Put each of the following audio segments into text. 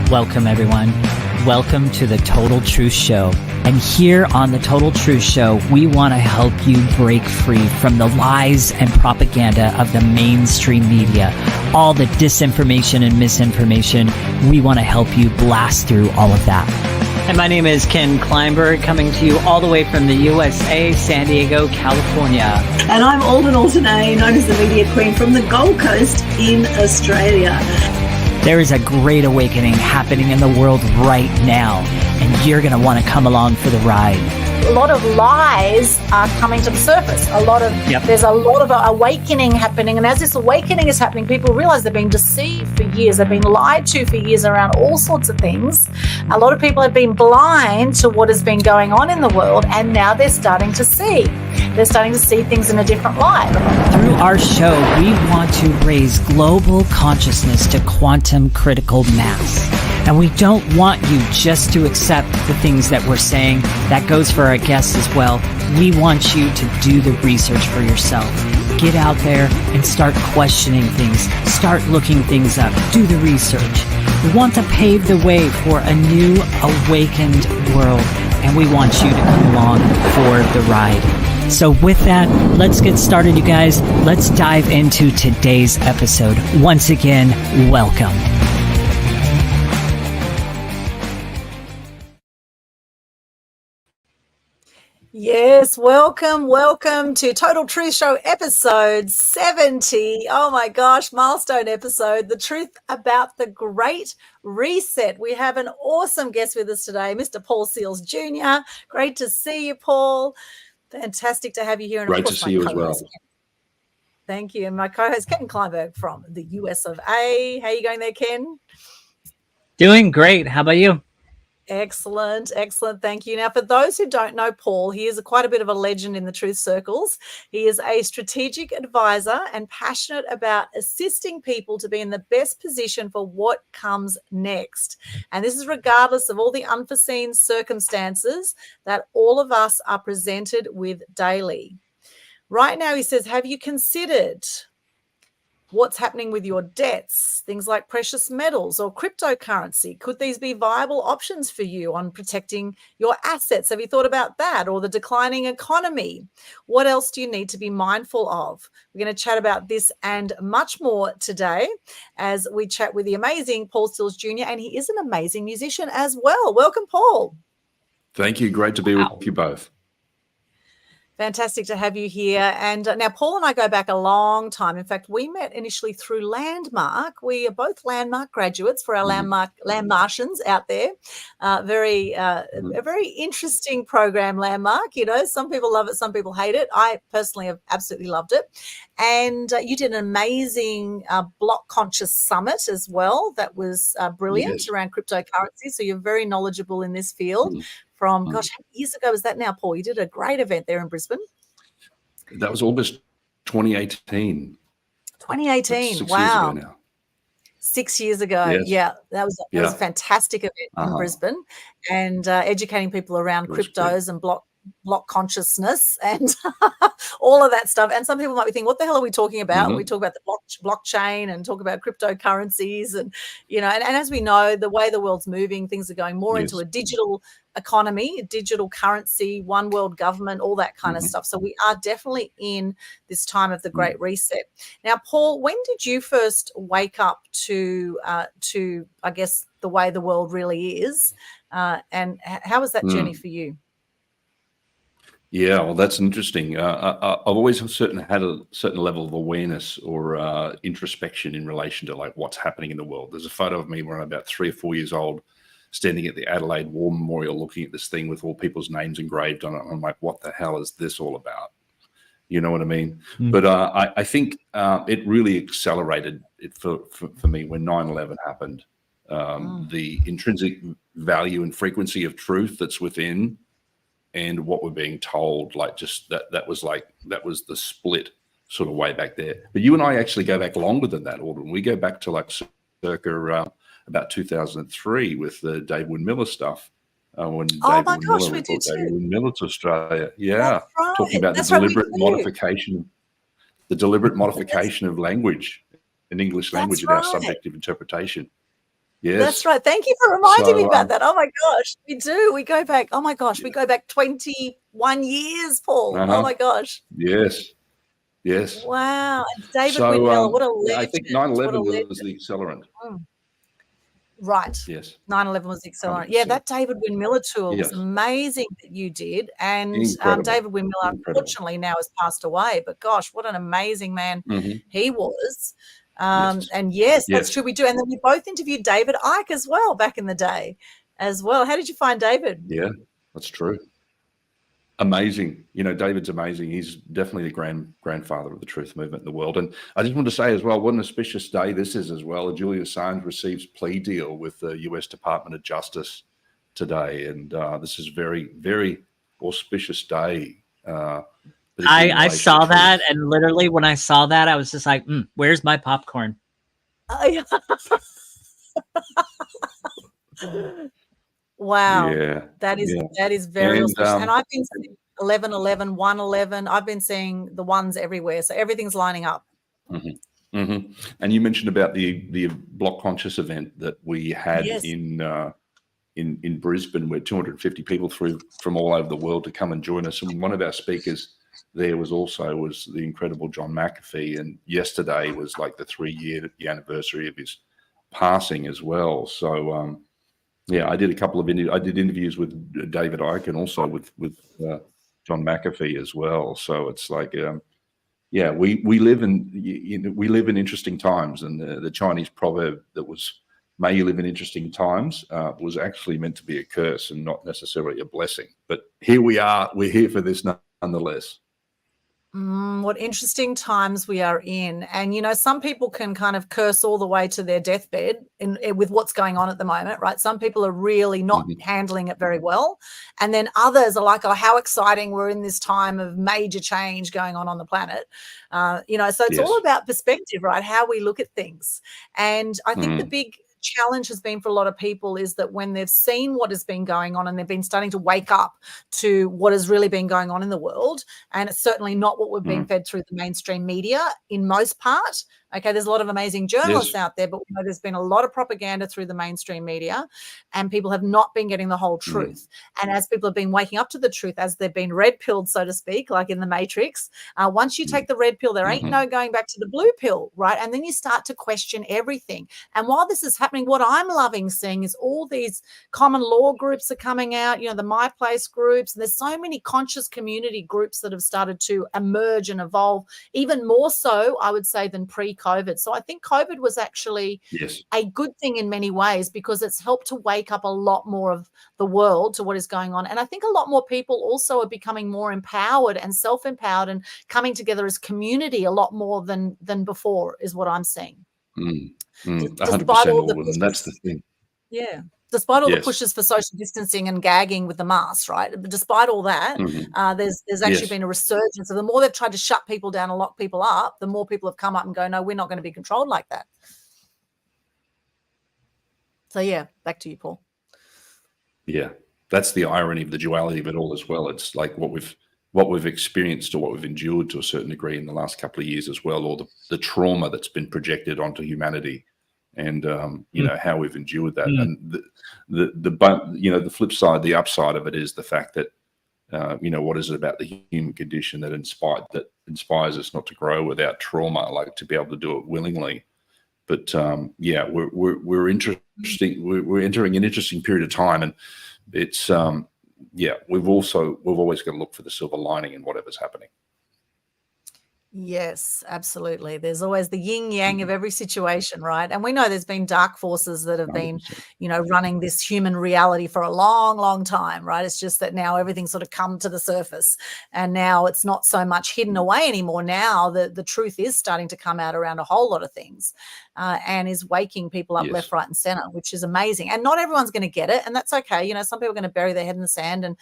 Welcome, everyone. Welcome to the Total Truth Show. And here on the Total Truth Show, we want to help you break free from the lies and propaganda of the mainstream media. All the disinformation and misinformation, we want to help you blast through all of that. And my name is Ken Kleinberg, coming to you all the way from the USA, San Diego, California. And I'm Aldwyn Altuney, known as the Media Queen from the Gold Coast in Australia. There is a great awakening happening in the world right now, and you're going to want to come along for the ride. A lot of lies are coming to the surface. There's a lot of awakening happening, and as this awakening is happening, people realize they've been deceived for years. They've been lied to for years around all sorts of things. A lot of people have been blind to what has been going on in the world, and now they're starting to see. They're starting to see things in a different light. Through our show, we want to raise global consciousness to quantum critical mass. And we don't want you just to accept the things that we're saying. That goes for our guests as well. We want you to do the research for yourself. Get out there and start questioning things. Start looking things up. Do the research. We want to pave the way for a new awakened world. And we want you to come along for the ride. So with that, let's get started, you guys. Let's dive into today's episode. Once again, welcome. Yes, welcome to Total Truth Show episode 70. Oh my gosh, milestone episode, the truth about the Great Reset. We have an awesome guest with us today, Mr. Paul Seils Jr. Great to see you, Paul. Fantastic to have you here. And great to see you as well. Thank you. And my co-host, Ken Kleinberg from the US of A. How are you going there, Ken? Doing great. How about you? Excellent. Thank you. Now, for those who don't know Paul, he is quite a bit of a legend in the truth circles. He is a strategic advisor and passionate about assisting people to be in the best position for what comes next. And this is regardless of all the unforeseen circumstances that all of us are presented with daily. Right now, he says, have you considered what's happening with your debts, things like precious metals or cryptocurrency? Could these be viable options for you on protecting your assets? Have you thought about that, or the declining economy? What else do you need to be mindful of? We're going to chat about this and much more today as we chat with the amazing Paul Seils Jr., and he is an amazing musician as well. Welcome, Paul. Thank you. Great to be with you both. Fantastic to have you here. And now Paul and I go back a long time. In fact, we met initially through Landmark. We are both Landmark graduates for our Landmark Martians out there. A very interesting program, Landmark. You know, some people love it, some people hate it. I personally have absolutely loved it. And you did an amazing Block Conscious Summit as well. That was brilliant around cryptocurrency. So you're very knowledgeable in this field. From, gosh, how many years ago was that now, Paul? You did a great event there in Brisbane. That was August 2018. 2018, wow. 6 years ago now. 6 years ago, yes. Yeah. That was a fantastic event in Brisbane, and educating people around cryptos and block consciousness and all of that stuff. And some people might be thinking, what the hell are we talking about? When we talk about the blockchain and talk about cryptocurrencies, and you know, and as we know, the way the world's moving, things are going more into a digital economy, digital currency, one world government, all that kind of stuff. So we are definitely in this time of the Great Reset. Now, Paul, when did you first wake up to I guess the way the world really is, and how was that journey for you? Yeah, well, that's interesting. I've always had a certain level of awareness or introspection in relation to like what's happening in the world. There's a photo of me when I'm about 3 or 4 years old, standing at the Adelaide War Memorial, looking at this thing with all people's names engraved on it. I'm like, what the hell is this all about? You know what I mean? But I think it really accelerated it for me when 9/11 happened. The intrinsic value and frequency of truth that's within, and what we're being told, like just that was the split sort of way back there. But you and I actually go back longer than that, Aldwyn. We go back to like circa about 2003 with the David Miller stuff. When David Miller to Australia. Yeah. Right. Talking about the deliberate modification of language, in English language, and our subjective interpretation. That's Yes. right. Thank you for reminding me So, about that. Oh my gosh, we do. We go back. Oh my gosh, we go back 21 years, Paul. Oh uh-huh. my gosh. Yes. Yes. Wow. And David So, Wynn-Miller, what a yeah, I think legend. What a 9/11 was legend. the accelerant. Mm. Right. Yes. 9/11 was the accelerant. Yeah, 100%. that David Wynn-Miller tour was Yes. amazing that you did. And Incredible. David Wynn-Miller, Incredible. unfortunately, now has passed away. But gosh, what an amazing man Mhm. he was. Yes. And yes, that's Yes. true. We do. And then we both interviewed David Icke as well back in the day as well. How did you find David? Yeah, that's true. Amazing. David's amazing. He's definitely the grandfather of the truth movement in the world. And I just want to say as well, what an auspicious day this is as well. Julian Assange receives plea deal with the US Department of Justice today. And this is very, very auspicious day. Particularly in I relation to saw that, truth. and literally when I saw that, I was just like, where's my popcorn? Wow. Yeah. That is very And auspicious. And I've been seeing 11/11, 1/11. I've been seeing the ones everywhere. So everything's lining up. mhm, mhm. And you mentioned about the Block Conscious event that we had Yes. in Brisbane, where 250 people from all over the world to come and join us. And one of our speakers there was the incredible John McAfee. And yesterday was like the 3-year anniversary of his passing as well. So yeah, I did a couple of interviews with David Icke and also with John McAfee as well. So it's like yeah, we live in interesting times, and the Chinese proverb that was "May you live in interesting times" was actually meant to be a curse and not necessarily a blessing. But here we are. We're here for this nonetheless. What interesting times we are in. And, some people can kind of curse all the way to their deathbed with what's going on at the moment, right? Some people are really not handling it very well. And then others are like, oh, how exciting. We're in this time of major change going on the planet. So it's all Yes. about perspective, right? How we look at things. And I think the Mm. big challenge has been for a lot of people is that when they've seen what has been going on and they've been starting to wake up to what has really been going on in the world, and it's certainly not what we're being fed through the mainstream media in most part. Okay, there's a lot of amazing journalists Yes. out there, but we know there's been a lot of propaganda through the mainstream media, and people have not been getting the whole truth. And as people have been waking up to the truth, as they've been red-pilled, so to speak, like in the Matrix, once you take the red pill, there ain't no going back to the blue pill, right? And then you start to question everything. And while this is happening, what I'm loving seeing is all these common law groups are coming out, the My Place groups, and there's so many conscious community groups that have started to emerge and evolve, even more so, I would say, than pre-COVID. So I think COVID was actually Yes. a good thing in many ways because it's helped to wake up a lot more of the world to what is going on. And I think a lot more people also are becoming more empowered and self-empowered and coming together as community a lot more than before is what I'm seeing. 100%, Aldwyn, and that's the thing. Yeah. Despite all the Yes. pushes for social distancing and gagging with the masks, right? But despite all that, there's actually Yes. been a resurgence. So the more they've tried to shut people down and lock people up, the more people have come up and go, no, we're not going to be controlled like that. So yeah, back to you, Paul. Yeah, that's the irony of the duality of it all as well. It's like what we've experienced or what we've endured to a certain degree in the last couple of years as well, or the trauma that's been projected onto humanity, and how we've endured that. And the flip side, the upside of it is the fact that what is it about the human condition that inspires us not to grow without trauma, like to be able to do it willingly. But yeah, we're interesting. We're entering an interesting period of time, and it's yeah. We've always got to look for the silver lining in whatever's happening. Yes, absolutely. There's always the yin yang of every situation, right? And we know there's been dark forces that have been, 100%. running this human reality for a long, long time, right? It's just that now everything's sort of come to the surface, and now it's not so much hidden away anymore. Now the truth is starting to come out around a whole lot of things, and is waking people up Yes. left, right, and center, which is amazing. And not everyone's going to get it, and that's okay. Some people are going to bury their head in the sand, and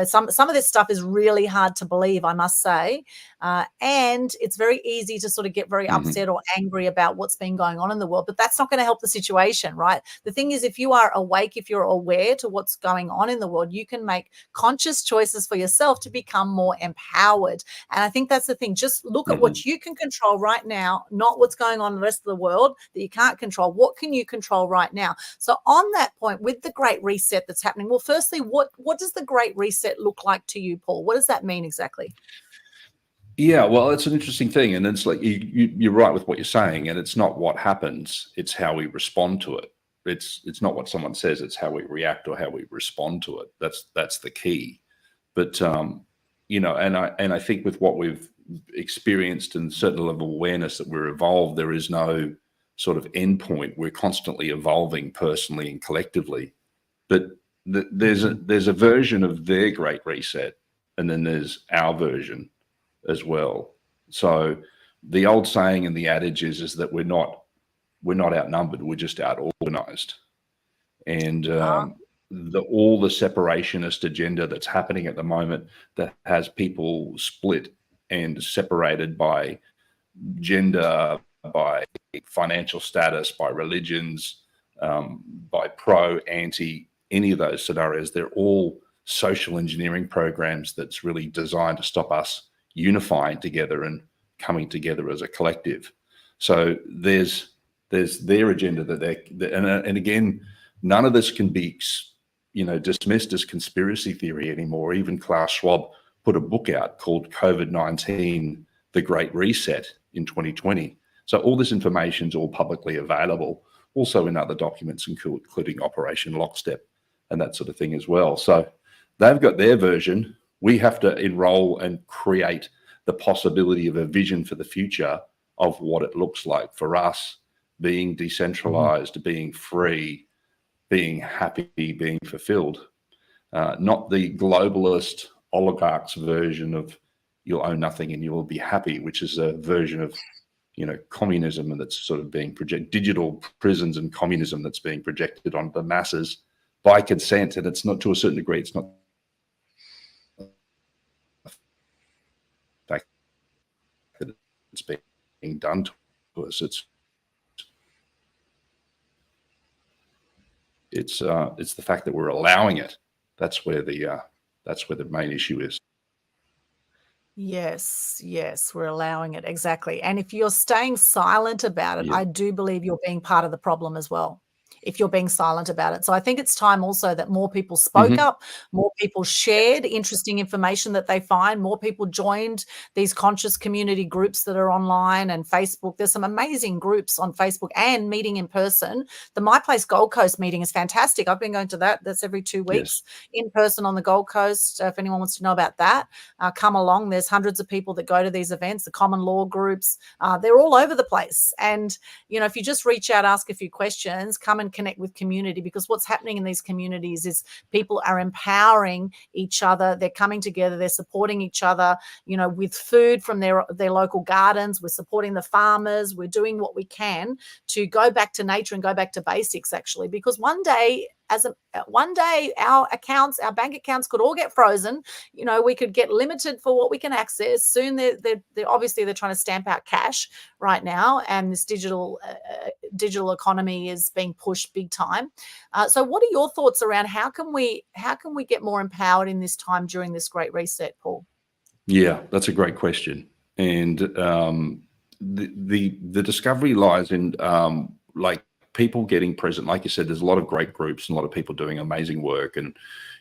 some of this stuff is really hard to believe, I must say. And it's very easy to sort of get very upset or angry about what's been going on in the world, but that's not going to help the situation, right? The thing is, if you are awake, if you're aware to what's going on in the world, you can make conscious choices for yourself to become more empowered. And I think that's the thing. Just look at what you can control right now, not what's going on in the rest of the world. world that you can't control. What can you control right now? So on that point, with the Great Reset that's happening, well, firstly, what does the Great Reset look like to you, Paul? What does that mean exactly? Yeah, well, it's an interesting thing, and it's like you're right with what you're saying, and it's not what happens; it's how we respond to it. It's not what someone says; it's how we react or how we respond to it. That's the key. But and I think with what we've experienced and certain level of awareness that we're evolved, there is no sort of endpoint. We're constantly evolving personally and collectively. But there's a version of their Great Reset, and then there's our version as well. So the old saying and the adage is that we're not outnumbered, we're just out organized. And all the separationist agenda that's happening at the moment that has people split and separated by gender, by financial status, by religions, by pro, anti, any of those scenarios, they're all social engineering programs that's really designed to stop us unifying together and coming together as a collective. So there's their agenda and again, none of this can be dismissed as conspiracy theory anymore. Even Klaus Schwab put a book out called COVID-19, The Great Reset in 2020. So all this information is all publicly available, also in other documents, including Operation Lockstep and that sort of thing as well. So they've got their version. We have to enroll and create the possibility of a vision for the future of what it looks like for us, being decentralized, being free, being happy, being fulfilled. Not the globalist oligarchs version of you'll own nothing and you will be happy, which is a version of communism, and that's sort of being projected, digital prisons and communism that's being projected on the masses by consent. And it's not, to a certain degree, it's not fact that it's being done to us. It's the fact that we're allowing it. That's where the main issue is. Yes, we're allowing it. Exactly. And if you're staying silent about it, I do believe you're being part of the problem as well, if you're being silent about it. So I think it's time also that more people spoke up, more people shared interesting information that they find, more people joined these conscious community groups that are online and Facebook. There's some amazing groups on Facebook and meeting in person. The My Place Gold Coast meeting is fantastic. I've been going to that. That's every 2 weeks in person on the Gold Coast. If anyone wants to know about that, come along. There's hundreds of people that go to these events, the common law groups. They're all over the place. And, if you just reach out, ask a few questions, come and connect with community, because what's happening in these communities is people are empowering each other. They're coming together. They're supporting each other, with food from their local gardens. We're supporting the farmers. We're doing what we can to go back to nature and go back to basics, actually, because one day our bank accounts could all get frozen. We could get limited for what we can access. Soon they're obviously trying to stamp out cash right now, and this digital economy is being pushed big time. So what are your thoughts around how can we get more empowered in this time during this Great Reset, Paul? Yeah, that's a great question. And the discovery lies in people getting present. Like you said, there's a lot of great groups and a lot of people doing amazing work. And,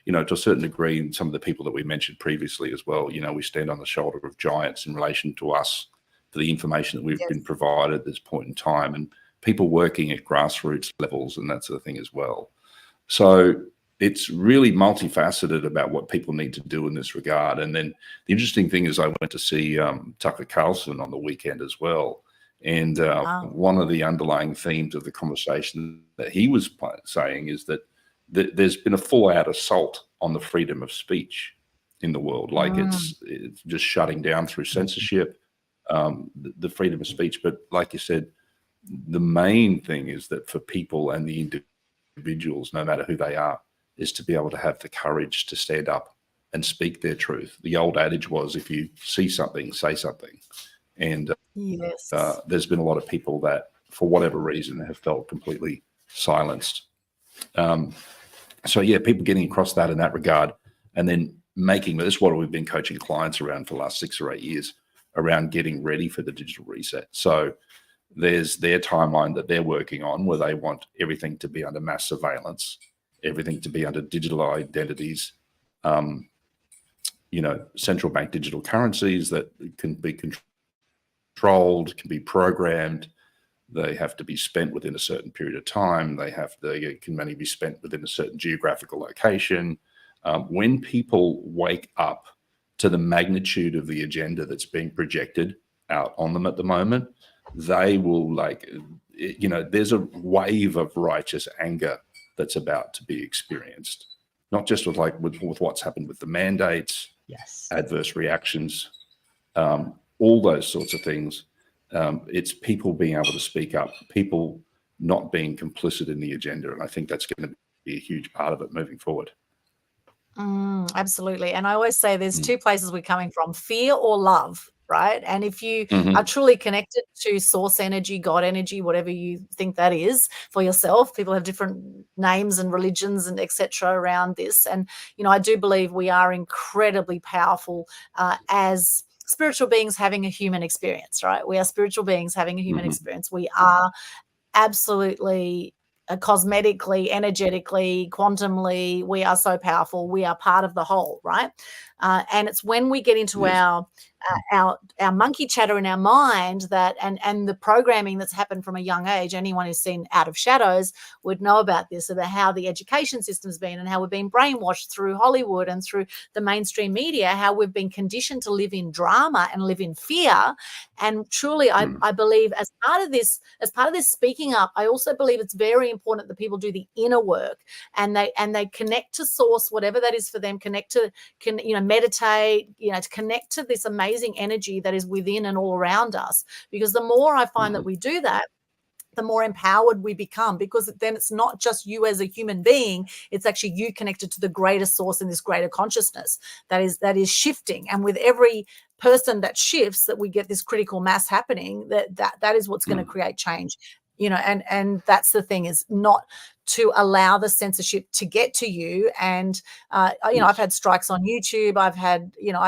to a certain degree, some of the people that we mentioned previously as well, we stand on the shoulder of giants in relation to us for the information that we've been provided at this point in time, and people working at grassroots levels and that sort of thing as well. So it's really multifaceted about what people need to do in this regard. And then the interesting thing is I went to see Tucker Carlson on the weekend as well. And one of the underlying themes of the conversation that he was saying is that there's been a full-out assault on the freedom of speech in the world. Like it's just shutting down through censorship, the freedom of speech. But like you said, the main thing is that for people and the individuals, no matter who they are, is to be able to have the courage to stand up and speak their truth. The old adage was, if you see something, say something. And there's been a lot of people that, for whatever reason, have felt completely silenced. People getting across that in that regard, and then making this what we've been coaching clients around for the last 6 or 8 years around getting ready for the digital reset. So there's their timeline that they're working on, where they want everything to be under mass surveillance, everything to be under digital identities, central bank digital currencies that can be controlled, can be programmed. They have to be spent within a certain period of time. They can only be spent within a certain geographical location. When people wake up to the magnitude of the agenda that's being projected out on them at the moment, they will there's a wave of righteous anger that's about to be experienced, not just with what's happened with the mandates, Yes, adverse reactions, all those sorts of things. It's people being able to speak up, people not being complicit in the agenda. And I think that's going to be a huge part of it moving forward. Absolutely. And I always say there's two places we're coming from, fear or love, right? And if you are truly connected to source energy, God energy, whatever you think that is for yourself, people have different names and religions and etc. around this. And, I do believe we are incredibly powerful as spiritual beings having a human experience, right? We are spiritual beings having a human experience. We are absolutely cosmetically, energetically, quantumly, we are so powerful. We are part of the whole, right? And it's when we get into our monkey chatter in our mind that, and the programming that's happened from a young age, anyone who's seen Out of Shadows would know about this, about how the education system's been and how we've been brainwashed through Hollywood and through the mainstream media, how we've been conditioned to live in drama and live in fear. And truly, I believe as part of this speaking up, I also believe it's very important that people do the inner work and they connect to source, whatever that is for them, meditate, to connect to this amazing energy that is within and all around us. Because the more I find that we do that, the more empowered we become, because then it's not just you as a human being, it's actually you connected to the greater source and this greater consciousness that is shifting. And with every person that shifts, that we get this critical mass happening, that is what's going to create change. And that's the thing, is not to allow the censorship to get to you. And, I've had strikes on YouTube. I've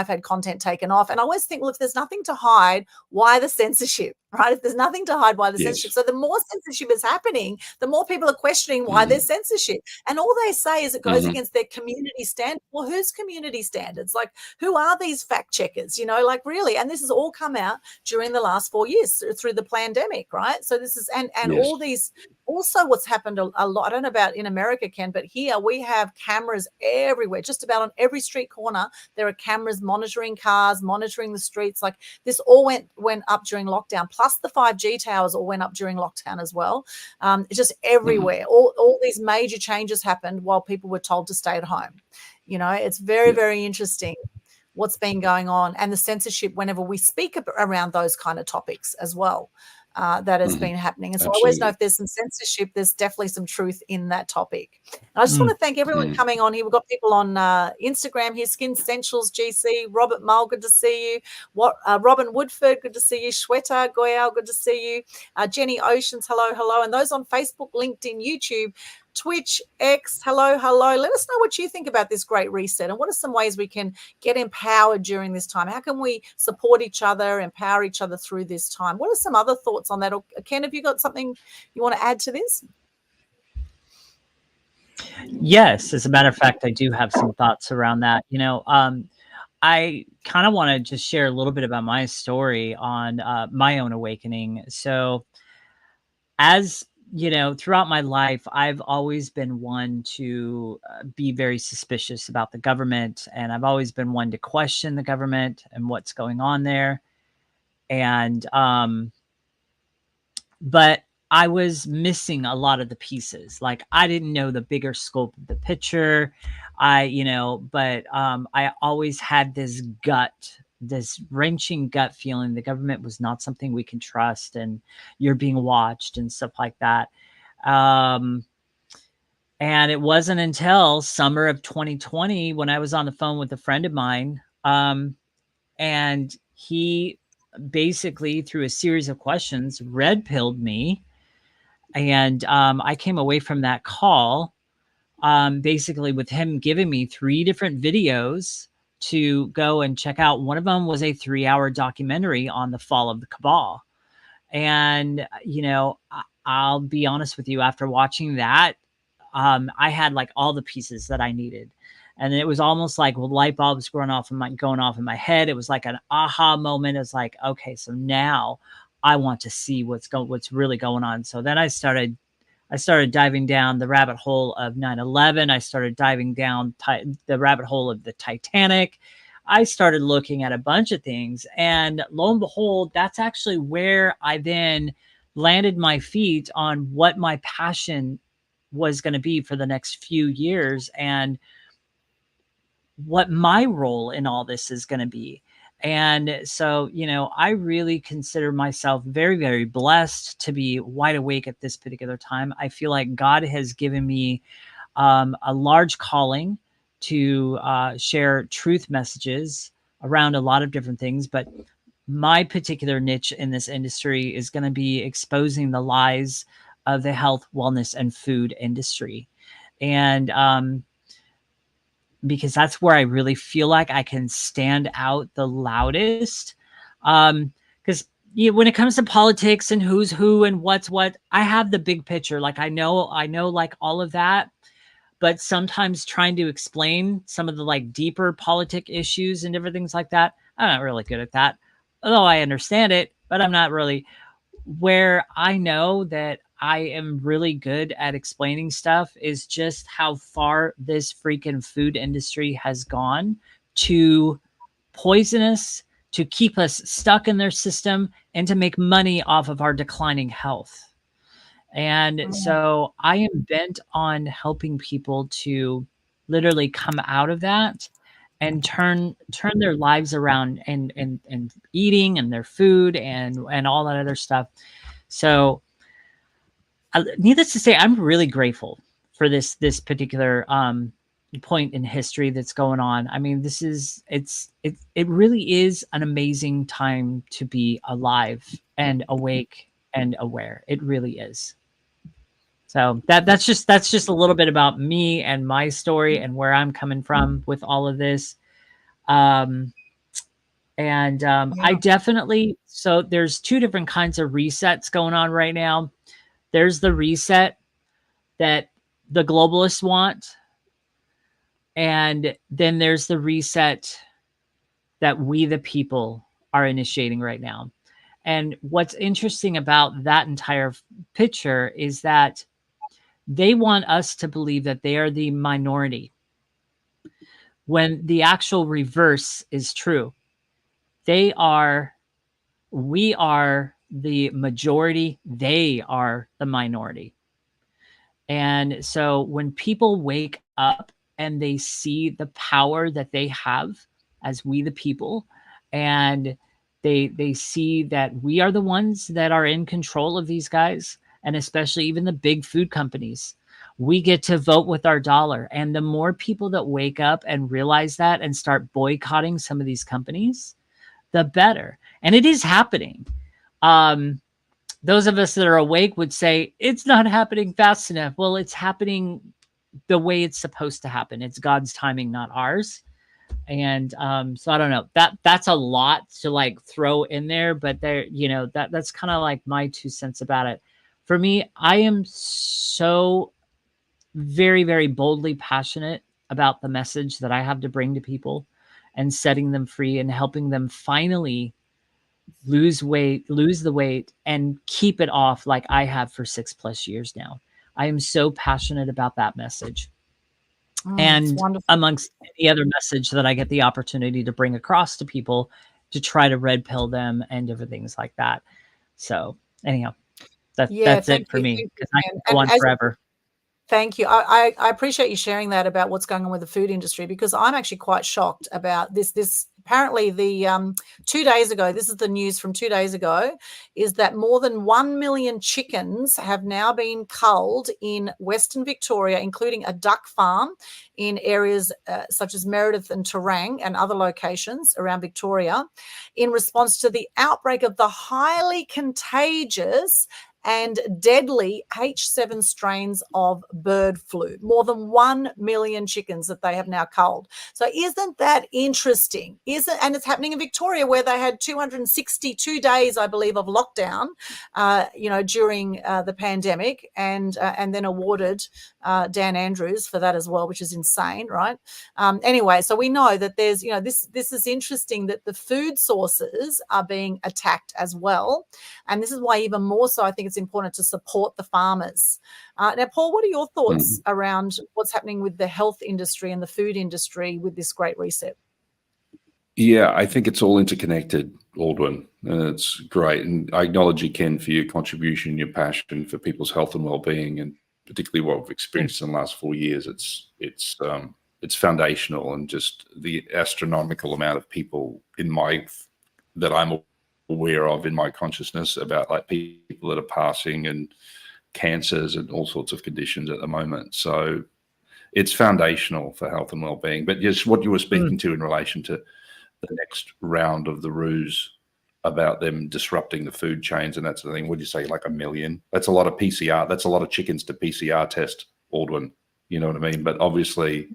had content taken off. And I always think, well, if there's nothing to hide, why the censorship, right? If there's nothing to hide, why the censorship? So the more censorship is happening, the more people are questioning why there's censorship. And all they say is it goes against their community standards. Well, whose community standards? Like, who are these fact checkers? Really? And this has all come out during the last 4 years through the pandemic, right? So this is, and all these, also what's happened a lot, I don't know about in America, Ken, but here we have cameras everywhere, just about on every street corner. There are cameras monitoring cars, monitoring the streets. Like, this all went up during lockdown, plus the 5G towers all went up during lockdown as well. It's just everywhere. All these major changes happened while people were told to stay at home. It's very, very interesting what's been going on, and the censorship whenever we speak around those kind of topics as well. That has been happening. And so I always know if there's some censorship, there's definitely some truth in that topic. And I just want to thank everyone coming on here. We've got people on Instagram here, Skin Essentials GC, Robert Mull, good to see you. Robin Woodford, good to see you. Shweta Goyal, good to see you. Jenny Oceans, hello. And those on Facebook, LinkedIn, YouTube, Twitch, X, hello. Let us know what you think about this great reset, and what are some ways we can get empowered during this time? How can we support each other, empower each other through this time? What are some other thoughts on that? Or, Ken, have you got something you want to add to this? Yes, as a matter of fact, I do have some thoughts around that. I kind of want to just share a little bit about my story on my own awakening. So, as throughout my life, I've always been one to be very suspicious about the government. And I've always been one to question the government and what's going on there. And, but I was missing a lot of the pieces. Like, I didn't know the bigger scope of the picture. I always had this wrenching gut feeling the government was not something we can trust, and you're being watched and stuff like that. And it wasn't until summer of 2020 when I was on the phone with a friend of mine, and he basically, through a series of questions, red-pilled me. And I came away from that call basically with him giving me 3 different videos to go and check out. One of them was a 3-hour documentary on the fall of the cabal. And, I'll be honest with you, after watching that, I had like all the pieces that I needed. And it was almost like, well, light bulbs going off in my head. It was like an aha moment. It's like, okay, so now I want to see what's really going on. So then I started diving down the rabbit hole of 9/11. I started diving down the rabbit hole of the Titanic. I started looking at a bunch of things, and lo and behold, that's actually where I then landed my feet on what my passion was going to be for the next few years and what my role in all this is going to be. And so, I really consider myself very, very blessed to be wide awake at this particular time. I feel like God has given me a large calling to share truth messages around a lot of different things. But my particular niche in this industry is going to be exposing the lies of the health, wellness, and food industry. And because that's where I really feel like I can stand out the loudest. Because when it comes to politics and who's who and what's what, I have the big picture. Like I know like all of that, but sometimes trying to explain some of the like deeper politic issues and different things like that, I'm not really good at that. Although I understand it, but I'm not really. Where I know that I am really good at explaining stuff is just how far this freaking food industry has gone to poison us, to keep us stuck in their system, and to make money off of our declining health. And so I am bent on helping people to literally come out of that and turn their lives around and eating and their food and all that other stuff. So needless to say, I'm really grateful for this particular point in history that's going on. I mean, it really is an amazing time to be alive and awake and aware. It really is. So that's just a little bit about me and my story and where I'm coming from with all of this. I definitely, so there's two different kinds of resets going on right now. There's the reset that the globalists want. And then there's the reset that we, the people, are initiating right now. And what's interesting about that entire picture is that they want us to believe that they are the minority when the actual reverse is true. We are the majority. They are the minority. And so when people wake up and they see the power that they have as we, the people, and they see that we are the ones that are in control of these guys, and especially even the big food companies, we get to vote with our dollar. And the more people that wake up and realize that and start boycotting some of these companies, the better. And it is happening. Those of us that are awake would say it's not happening fast enough. Well, it's happening the way it's supposed to happen. It's God's timing, not ours. And so I don't know, that's a lot to like throw in there, but there, that's kind of like my 2 cents about it. For me, I am so very, very boldly passionate about the message that I have to bring to people and setting them free and helping them finally lose the weight and keep it off like I have for 6+ years now. I am so passionate about that message. And amongst any other message that I get the opportunity to bring across to people to try to red pill them and different things like that. So anyhow, that's it for me, because I can go on forever. Thank you. I appreciate you sharing that about what's going on with the food industry, because I'm actually quite shocked about this. Apparently the 2 days ago, this is the news from 2 days ago, is that more than 1 million chickens have now been culled in Western Victoria, including a duck farm in areas such as Meredith and Terang and other locations around Victoria, in response to the outbreak of the highly contagious and deadly H7 strains of bird flu. More than 1 million chickens that they have now culled. So isn't that interesting? And it's happening in Victoria, where they had 262 days, I believe, of lockdown, during the pandemic, and then awarded Dan Andrews for that as well, which is insane, right? Anyway, so we know that there's, this is interesting that the food sources are being attacked as well. And this is why even more so I think it's important to support the farmers. Now, Paul, what are your thoughts around what's happening with the health industry and the food industry with this Great Reset? Yeah, I think it's all interconnected, Aldwyn, and it's great. And I acknowledge you, Ken, for your contribution, your passion for people's health and well-being, and particularly what we've experienced in the last 4 years. It's foundational, and just the astronomical amount of people that I'm aware of in my consciousness about, like, people that are passing and cancers and all sorts of conditions at the moment. So it's foundational for health and well-being. But yes, what you were speaking to in relation to the next round of the ruse about them disrupting the food chains and that sort of thing. Would you say like 1 million? That's a lot of PCR. That's a lot of chickens to PCR test, Aldwyn. You know what I mean? But obviously,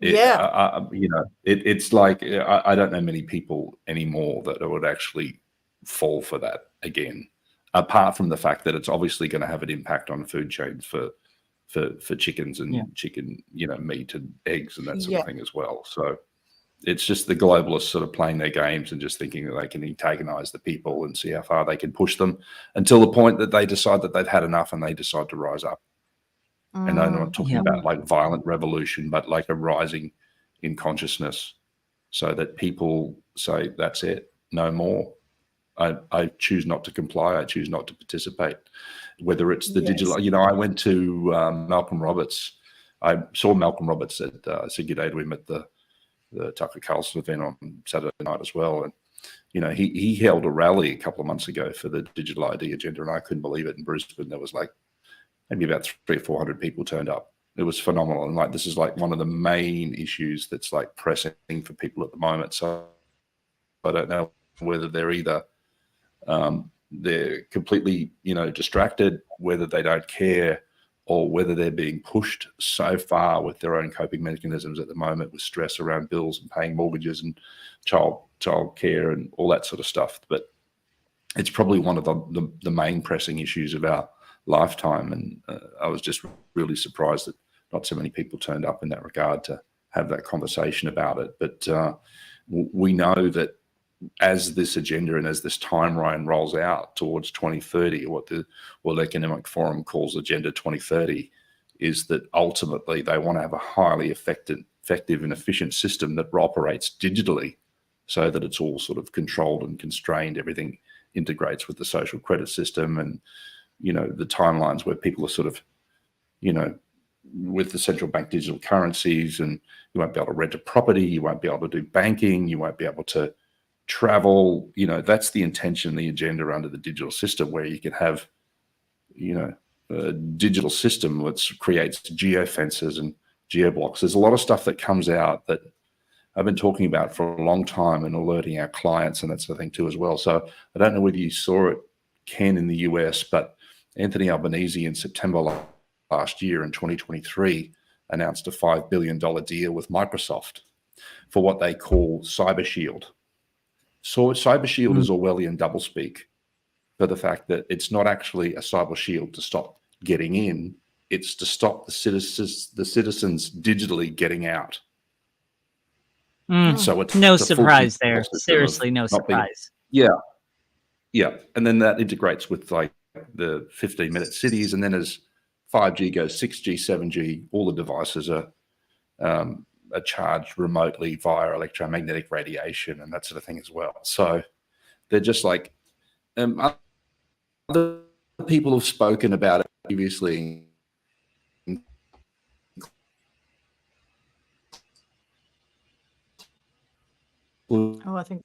it's like, I don't know many people anymore that would actually fall for that again, apart from the fact that it's obviously going to have an impact on food chains for chickens and chicken, meat and eggs and that sort of thing as well. So it's just the globalists sort of playing their games and just thinking that they can antagonize the people and see how far they can push them until the point that they decide that they've had enough and they decide to rise up. And I'm not talking about like violent revolution, but like a rising in consciousness, so that people say, that's it, no more. I choose not to comply. I choose not to participate. Whether it's the digital, I went to Malcolm Roberts. I saw Malcolm Roberts at said good day to him at the Tucker Carlson event on Saturday night as well. And, he held a rally a couple of months ago for the digital ID agenda, and I couldn't believe it. In Brisbane, there was like maybe about 300 or 400 people turned up. It was phenomenal. And like, this is like one of the main issues that's like pressing for people at the moment. So I don't know whether they're either they're completely, distracted, whether they don't care, or whether they're being pushed so far with their own coping mechanisms at the moment, with stress around bills and paying mortgages and child care and all that sort of stuff. But it's probably one of the main pressing issues of our lifetime. And I was just really surprised that not so many people turned up in that regard to have that conversation about it. But we know that as this agenda and as this timeline rolls out towards 2030, what the World Economic Forum calls Agenda 2030, is that ultimately they want to have a highly effective and efficient system that operates digitally, so that it's all sort of controlled and constrained. Everything integrates with the social credit system, and the timelines where people are sort of, with the central bank digital currencies, and you won't be able to rent a property, you won't be able to do banking, you won't be able to travel. That's the intention, the agenda under the digital system, where you can have, a digital system that creates geofences and geoblocks. There's a lot of stuff that comes out that I've been talking about for a long time and alerting our clients and that sort of thing too as well. So I don't know whether you saw it, Ken, in the US, but Anthony Albanese in September last year, in 2023, announced a $5 billion deal with Microsoft for what they call Cyber Shield. So Cyber Shield is Orwellian doublespeak for the fact that it's not actually a cyber shield to stop getting in, it's to stop the citizens digitally getting out. So it's no surprise there. Seriously, no surprise. Yeah. And then that integrates with like the 15-minute cities, and then as 5G goes 6G, 7G, all the devices are charged remotely via electromagnetic radiation and that sort of thing as well. So they're just like, other people have spoken about it previously. I think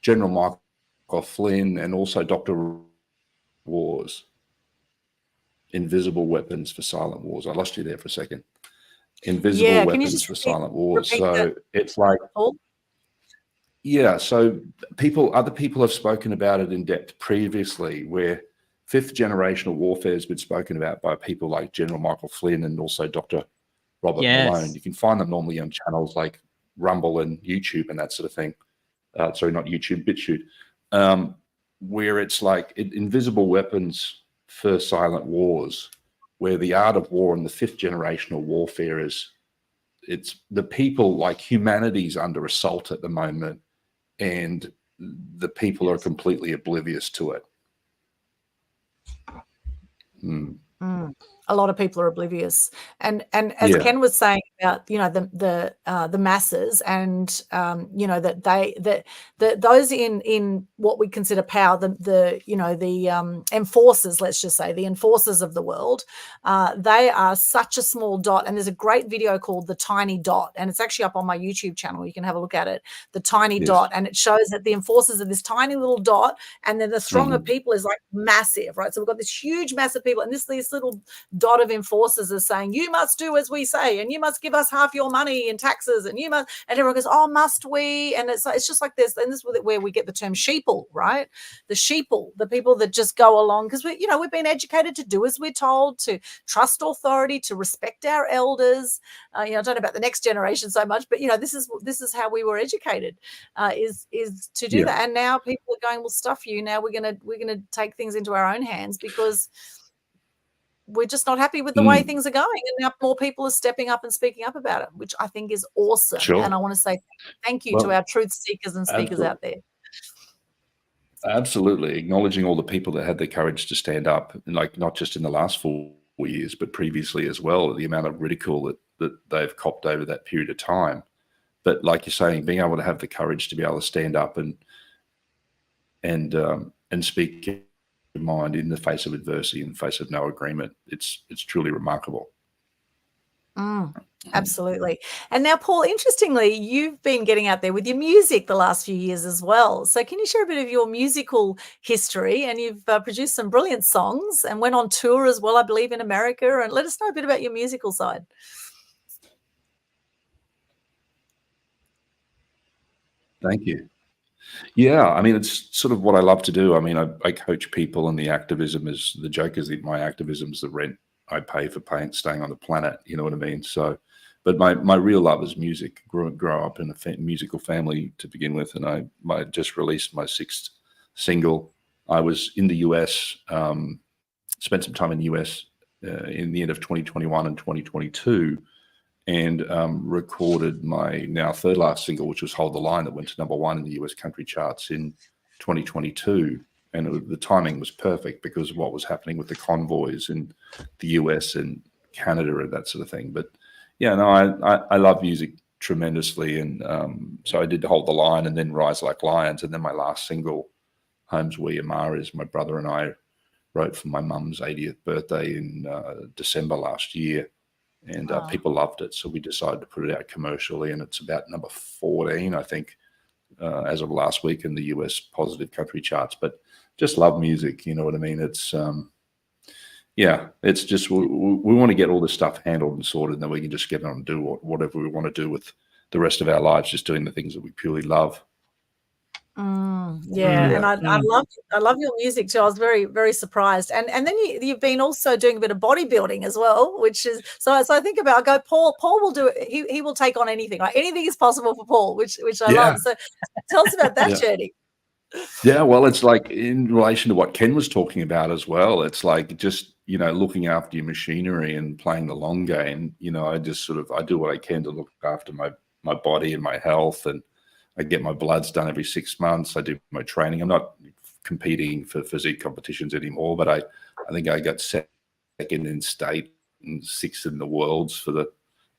General Michael Flynn and also Dr. Wars. Invisible weapons for silent wars. I lost you there for a second. Invisible weapons for silent wars. So it's like, Yeah, so other people have spoken about it in depth previously, where fifth generational warfare has been spoken about by people like General Michael Flynn and also Dr. Robert Malone. Yes. You can find them normally on channels like Rumble and YouTube and that sort of thing. Sorry, not YouTube, BitChute, where it's like invisible weapons for silent wars, where the art of war and the fifth generational warfare it's the people, like humanity's under assault at the moment, and the people are completely oblivious to it. Mm. A lot of people are oblivious, and as Yeah. Ken was saying about the masses, and that those in what we consider power, the enforcers, let's just say the enforcers of the world, they are such a small dot. And there's a great video called The Tiny Dot, and it's actually up on my YouTube channel. You can have a look at it, The Tiny Dot, and it shows that the enforcers are this tiny little dot, and then the throng of people is like massive, right? So we've got this huge mass of people, and this little dot of enforcers is saying, you must do as we say, and you must give us half your money in taxes, and you must, and everyone goes, oh, must we? And it's just like this, and this is where we get the term sheeple, right? The sheeple, the people that just go along because we've been educated to do as we're told, to trust authority, to respect our elders. I don't know about the next generation so much, but this is how we were educated, is to do that. And now people are going, well, stuff you. Now we're gonna take things into our own hands because we're just not happy with the way things are going, and now more people are stepping up and speaking up about it, which I think is awesome. Sure. And I want to say thank you to our truth seekers and speakers out there. Absolutely. Acknowledging all the people that had the courage to stand up, like not just in the last 4 years, but previously as well, the amount of ridicule that they've copped over that period of time. But like you're saying, being able to have the courage to be able to stand up and speak your mind in the face of adversity, in the face of no agreement, it's truly remarkable. Absolutely. And now, Paul, interestingly, you've been getting out there with your music the last few years as well. So can you share a bit of your musical history? And you've produced some brilliant songs and went on tour as well, I believe, in America. And let us know a bit about your musical side. Thank you. Yeah, I mean, it's sort of what I love to do. I mean, I coach people, and the activism is, the joke is that my activism is the rent I pay for staying on the planet. You know what I mean? So, but my real love is music. Grew up in a musical family to begin with, and I just released my 6th single. I was in the US, spent some time in the US in the end of 2021 and 2022. And recorded my now 3rd last single, which was Hold the Line, that went to #1 in the US country charts in 2022. And the timing was perfect because of what was happening with the convoys in the US and Canada and that sort of thing. But yeah, no, I love music tremendously. And so I did Hold the Line and then Rise Like Lions. And then my last single, Home's Where Your Ma Is, my brother and I wrote for my mum's 80th birthday in December last year. And people loved it, so we decided to put it out commercially, and it's about number 14, I think, as of last week in the US positive country charts. But just love music, you know what I mean? It's it's just we want to get all this stuff handled and sorted, and then we can just get on and do whatever we want to do with the rest of our lives, just doing the things that we purely love. And I love your music too. I was very, very surprised. And then you've been also doing a bit of bodybuilding as well, which is so I think about, I go, Paul will do it. He will take on anything. Like anything is possible for Paul, which I love. So tell us about that journey. Yeah, well, it's like in relation to what Ken was talking about as well. It's like just, looking after your machinery and playing the long game. I just I do what I can to look after my body and my health, and I get my bloods done every 6 months. I do my training. I'm not competing for physique competitions anymore, but I think I got 2nd in state and 6th in the worlds for the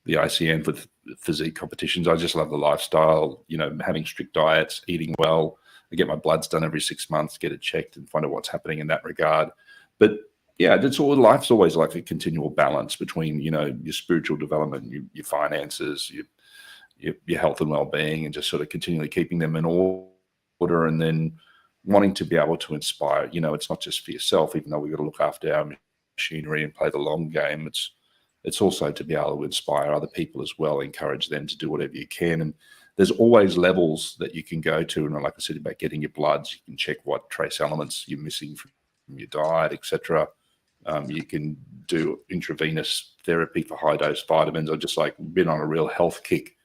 ICN for physique competitions. I just love the lifestyle, having strict diets, eating well. I get my bloods done every 6 months, get it checked and find out what's happening in that regard. But yeah, life's always like a continual balance between, your spiritual development, your finances, your health and well-being, and just sort of continually keeping them in order, and then wanting to be able to inspire. It's not just for yourself, even though we've got to look after our machinery and play the long game. It's also to be able to inspire other people as well, encourage them to do whatever you can. And there's always levels that you can go to. And like I said about getting your bloods, you can check what trace elements you're missing from your diet, etc. You can do intravenous therapy for high dose vitamins. I've just like been on a real health kick,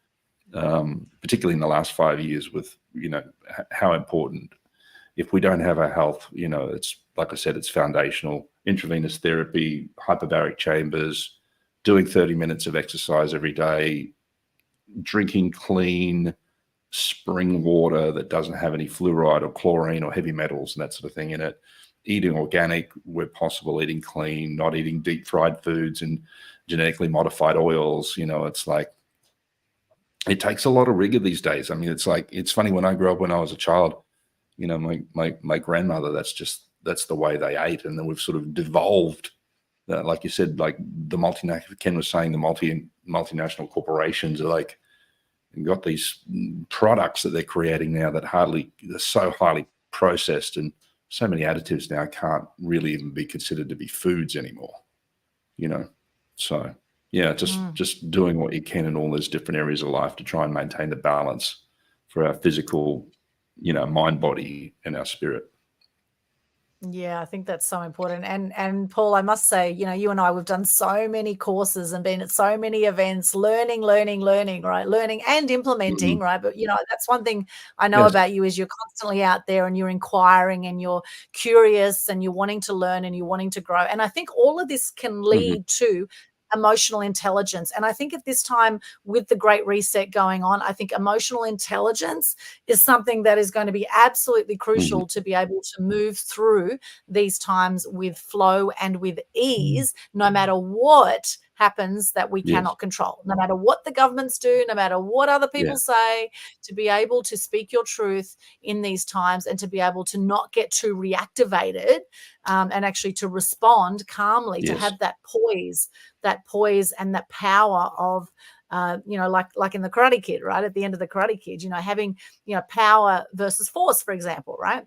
particularly in the last 5 years with, how important, if we don't have our health, it's like I said, it's foundational. Intravenous therapy, hyperbaric chambers, doing 30 minutes of exercise every day, drinking clean spring water that doesn't have any fluoride or chlorine or heavy metals and that sort of thing in it, eating organic where possible, eating clean, not eating deep fried foods and genetically modified oils. It's like, it takes a lot of rigor these days. I mean, it's funny, when I grew up, when I was a child, my grandmother, that's the way they ate. And then we've sort of devolved, like you said, like the multinational, Ken was saying, the multinational corporations are like, got these products that they're creating now that they're so highly processed, and so many additives now can't really even be considered to be foods anymore, So yeah, just doing what you can in all those different areas of life to try and maintain the balance for our physical, mind, body, and our spirit. Yeah, I think that's so important. And Paul, I must say, you and I, we've done so many courses and been at so many events, learning, right? Learning and implementing, right? But that's one thing I know about you, is you're constantly out there and you're inquiring and you're curious and you're wanting to learn and you're wanting to grow. And I think all of this can lead to emotional intelligence. And I think at this time, with the Great Reset going on, I think emotional intelligence is something that is going to be absolutely crucial to be able to move through these times with flow and with ease, no matter what happens that we cannot control, no matter what the governments do, no matter what other people say, to be able to speak your truth in these times and to be able to not get too reactivated, and actually to respond calmly, to have that poise and that power of, like in the Karate Kid, right? At the end of the Karate Kid, having, power versus force, for example, right?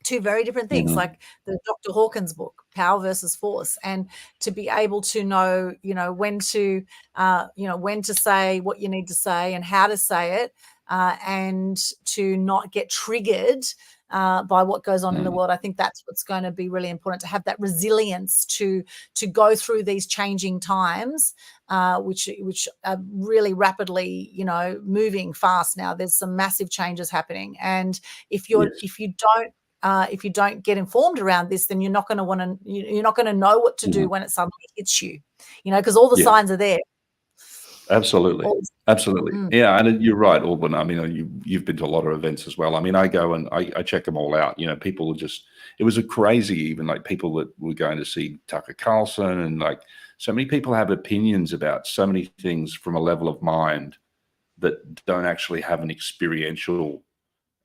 Two very different things, like the Dr. Hawkins book, Power versus Force, and to be able to know, when to say what you need to say and how to say it, and to not get triggered by what goes on in the world. I think that's what's going to be really important, to have that resilience to go through these changing times, which are really rapidly, moving fast now. There's some massive changes happening, and if you don't get informed around this, then you're not going to know what to do when it suddenly hits you, because all the signs are there. Absolutely. Yeah, and you're right, Aldwyn. I mean, you've been to a lot of events as well. I mean, I go and I check them all out. People it was a crazy, even like people that were going to see Tucker Carlson, and like so many people have opinions about so many things from a level of mind that don't actually have an experiential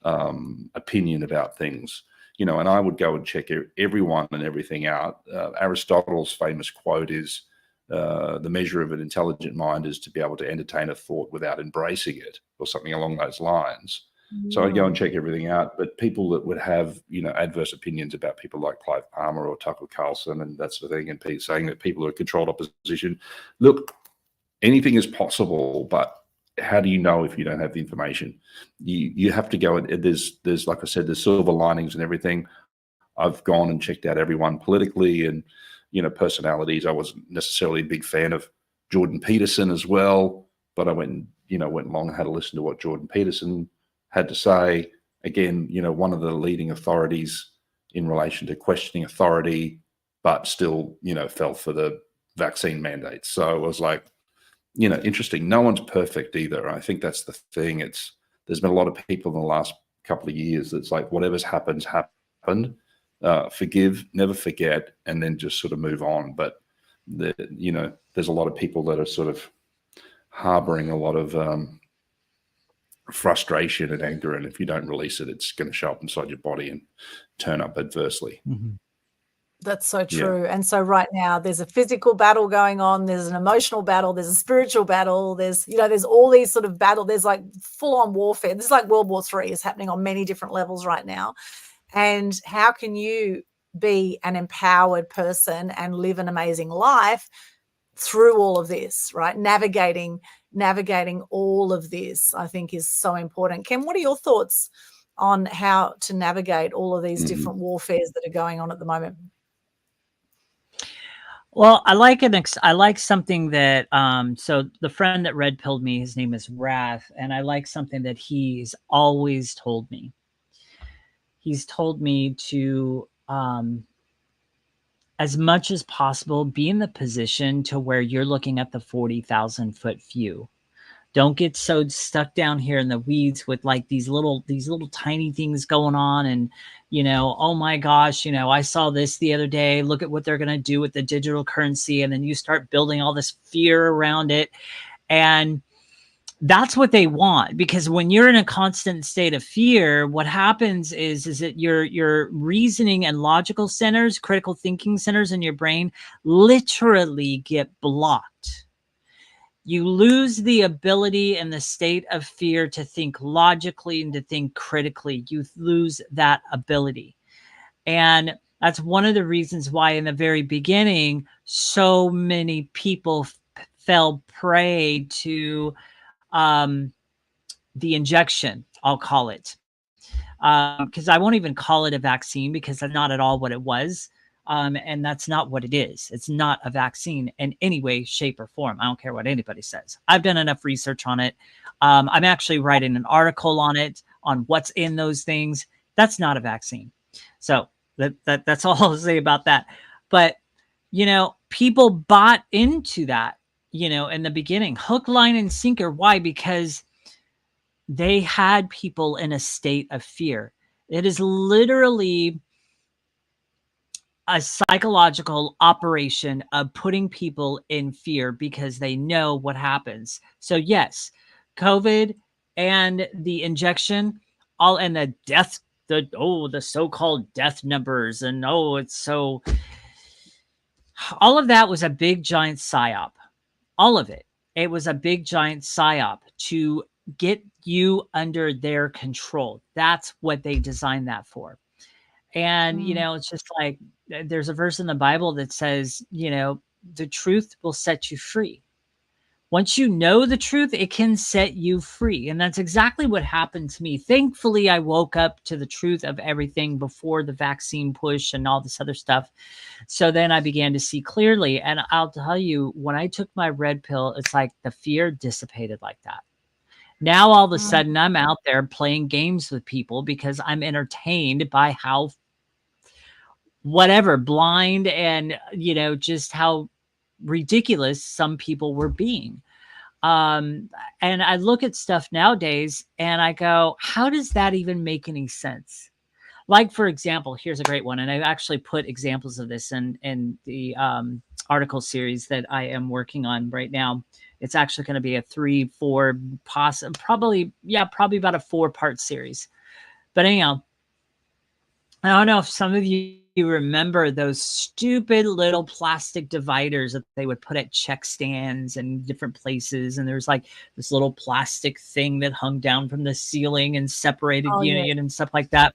opinion about things. And I would go and check everyone and everything out. Aristotle's famous quote is, the measure of an intelligent mind is to be able to entertain a thought without embracing it, or something along those lines. So I'd go and check everything out. But people that would have, adverse opinions about people like Clive Palmer or Tucker Carlson and that sort of thing, and saying that people are controlled opposition, look, anything is possible, but how do you know if you don't have the information? You have to go, and there's like I said, there's silver linings and everything. I've gone and checked out everyone politically and personalities. I wasn't necessarily a big fan of Jordan Peterson as well, but I went along and had to listen to what Jordan Peterson had to say. Again, one of the leading authorities in relation to questioning authority, but still, fell for the vaccine mandates. So it was like, interesting. No one's perfect either. I think that's the thing. There's been a lot of people in the last couple of years that's like, whatever's happened. Forgive, never forget, and then just sort of move on. But there's a lot of people that are sort of harboring a lot of frustration and anger, and if you don't release it, it's going to show up inside your body and turn up adversely. That's so true. And so right now there's a physical battle going on, there's an emotional battle, there's a spiritual battle, there's all these sort of battle, there's like full-on warfare. This is like World War III is happening on many different levels right now. And how can you be an empowered person and live an amazing life through all of this, right? Navigating navigating all of this, I think, is so important. Ken, what are your thoughts on how to navigate all of these different warfares that are going on at the moment? Well, I like something that so the friend that red pilled me, his name is Wrath, and I like something that he's always told me. He's told me to as much as possible be in the position to where you're looking at the 40,000-foot view. Don't get so stuck down here in the weeds with like these little tiny things going on. And, oh my gosh, I saw this the other day. Look at what they're going to do with the digital currency. And then you start building all this fear around it. And that's what they want, because when you're in a constant state of fear, what happens is that your reasoning and logical centers, critical thinking centers in your brain literally get blocked. You lose the ability in the state of fear to think logically and to think critically. You lose that ability. And that's one of the reasons why in the very beginning, so many people fell prey to the injection, I'll call it. Because I won't even call it a vaccine, because that's not at all what it was. And that's not what it is. It's not a vaccine in any way, shape, or form. I don't care what anybody says. I've done enough research on it. I'm actually writing an article on it, on what's in those things. That's not a vaccine. So that's all I'll say about that. But, people bought into that, in the beginning, hook, line, and sinker. Why? Because they had people in a state of fear. It is literally a psychological operation of putting people in fear because they know what happens. So yes, COVID and the injection, and the death, the so-called death numbers, and it's so, all of that was a big giant psyop. All of it. It was a big giant psyop to get you under their control. That's what they designed that for. And, it's just like, there's a verse in the Bible that says, the truth will set you free. Once you know the truth, it can set you free. And that's exactly what happened to me. Thankfully, I woke up to the truth of everything before the vaccine push and all this other stuff. So then I began to see clearly. And I'll tell you, when I took my red pill, it's like the fear dissipated like that. Now, all of a sudden, I'm out there playing games with people because I'm entertained by how blind and, just how ridiculous some people were being. And I look at stuff nowadays and I go, how does that even make any sense? Like, for example, here's a great one. And I've actually put examples of this in the article series that I am working on right now. It's actually going to be a 3-4, probably about a 4-part series. But anyhow, I don't know if some of you remember those stupid little plastic dividers that they would put at check stands and different places. And there's like this little plastic thing that hung down from the ceiling and separated union and stuff like that.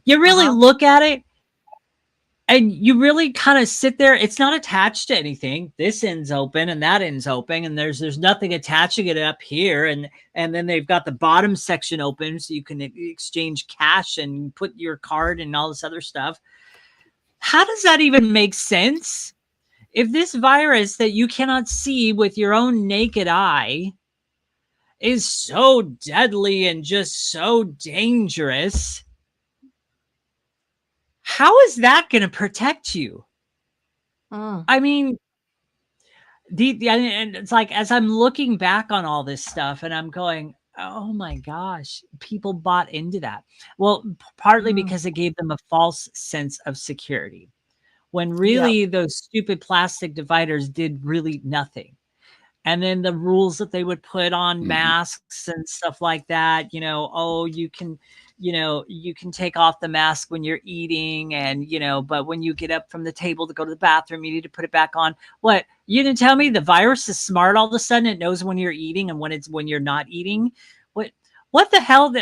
You really look at it and you really kind of sit there. It's not attached to anything. This end's open and that end's open, and there's nothing attaching it up here. And then they've got the bottom section open so you can exchange cash and put your card and all this other stuff. How does that even make sense? If this virus that you cannot see with your own naked eye is so deadly and just so dangerous, how is that going to protect you? I mean, and it's like, as I'm looking back on all this stuff and I'm going, oh my gosh, people bought into that. Well, partly because it gave them a false sense of security, when really those stupid plastic dividers did really nothing. And then the rules that they would put on masks and stuff like that, you can take off the mask when you're eating, and, but when you get up from the table to go to the bathroom, you need to put it back on. What? You didn't tell me the virus is smart all of a sudden? It knows when you're eating and when you're not eating. What the hell?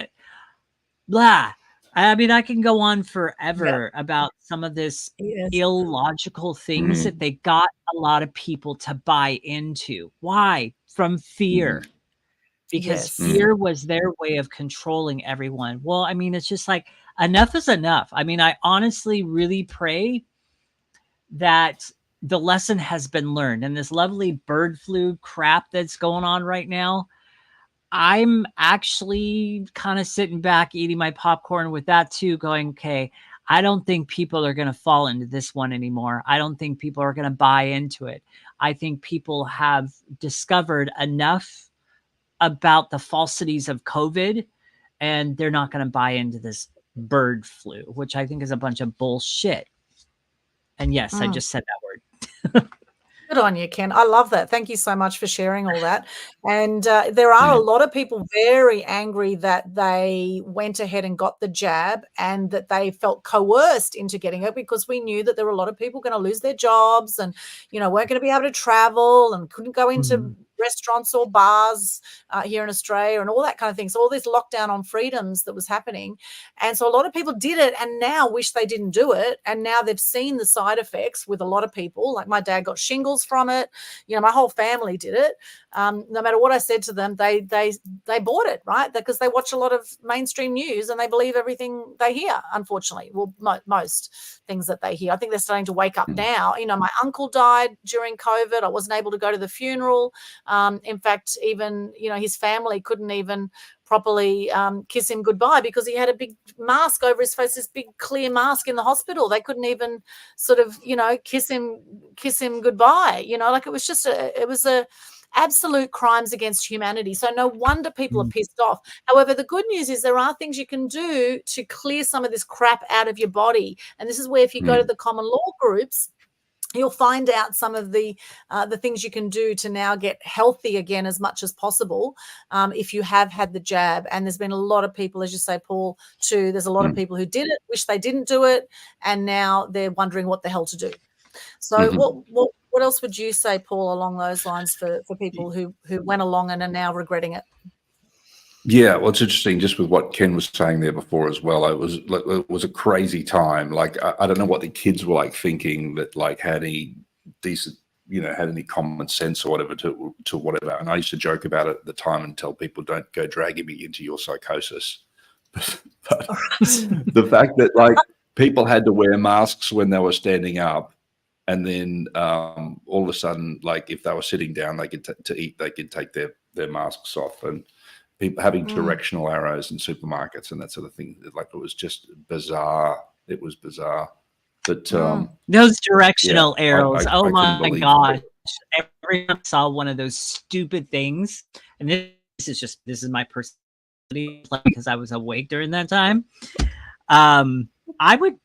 Blah. I mean, I can go on forever about some of this illogical things that they got a lot of people to buy into. Why? From fear. because Yes. fear was their way of controlling everyone. Well, I mean, it's just like enough is enough. I mean, I honestly really pray that the lesson has been learned, and this lovely bird flu crap that's going on right now. I'm actually kind of sitting back, eating my popcorn with that too, going, okay, I don't think people are going to fall into this one anymore. I don't think people are going to buy into it. I think people have discovered enough about the falsities of COVID, and they're not going to buy into this bird flu, which I think is a bunch of bullshit. And yes, I just said that word. Good on you, Ken. I love that. Thank you so much for sharing all that. And there are a lot of people very angry that they went ahead and got the jab and that they felt coerced into getting it, because we knew that there were a lot of people going to lose their jobs and, weren't going to be able to travel and couldn't go into restaurants or bars here in Australia and all that kind of thing. So all this lockdown on freedoms that was happening. And so a lot of people did it and now wish they didn't do it. And now they've seen the side effects with a lot of people. Like my dad got shingles from it. My whole family did it. No matter what I said to them, they bought it, right? Because they watch a lot of mainstream news and they believe everything they hear, unfortunately. Well, most things that they hear. I think they're starting to wake up now. My uncle died during COVID. I wasn't able to go to the funeral. In fact, even, his family couldn't even properly kiss him goodbye because he had a big mask over his face, this big clear mask in the hospital. They couldn't even sort of, kiss him goodbye. Like it was absolute crimes against humanity. So no wonder people are pissed off. However, the good news is there are things you can do to clear some of this crap out of your body. And this is where if you go to the common law groups, you'll find out some of the things you can do to now get healthy again as much as possible if you have had the jab. And there's been a lot of people, as you say, Paul, too. There's a lot of people who did it, wish they didn't do it, and now they're wondering what the hell to do. So what else would you say, Paul, along those lines for people who went along and are now regretting it? Yeah, well, it's interesting. Just with what Ken was saying there before as well, it was a crazy time. Like I don't know what the kids were like thinking that like had any decent, had any common sense or whatever to whatever. And I used to joke about it at the time and tell people, don't go dragging me into your psychosis. But the fact that like people had to wear masks when they were standing up, and then all of a sudden, like if they were sitting down, they could to eat, they could take their masks off, and people having directional arrows in supermarkets and that sort of thing. Like it was just bizarre. It was bizarre. But those directional arrows. I my gosh. Every time I saw one of those stupid things, and this is my personality because I was awake during that time. I would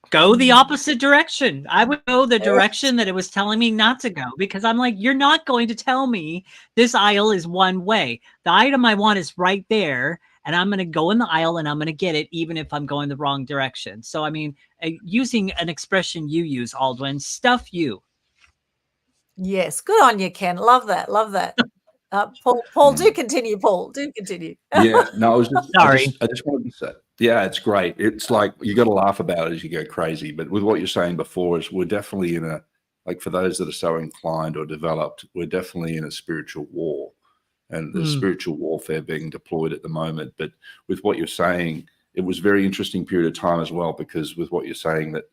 go the opposite direction. I would go the direction that it was telling me not to go, because I'm like, you're not going to tell me this aisle is one way. The item I want is right there, and I'm going to go in the aisle and I'm going to get it even if I'm going the wrong direction. So, I mean, using an expression you use, Aldwyn, stuff you. Yes, good on you, Ken. Love that. Love that. Paul, do continue. Paul, do continue. Yeah, no, I was just sorry. I just wanted to say, yeah, it's great. It's like you got to laugh about it as you go crazy. But with what you're saying before, is we're definitely in like for those that are so inclined or developed, we're definitely in a spiritual war, and there's spiritual warfare being deployed at the moment. But with what you're saying, it was a very interesting period of time as well, because with what you're saying that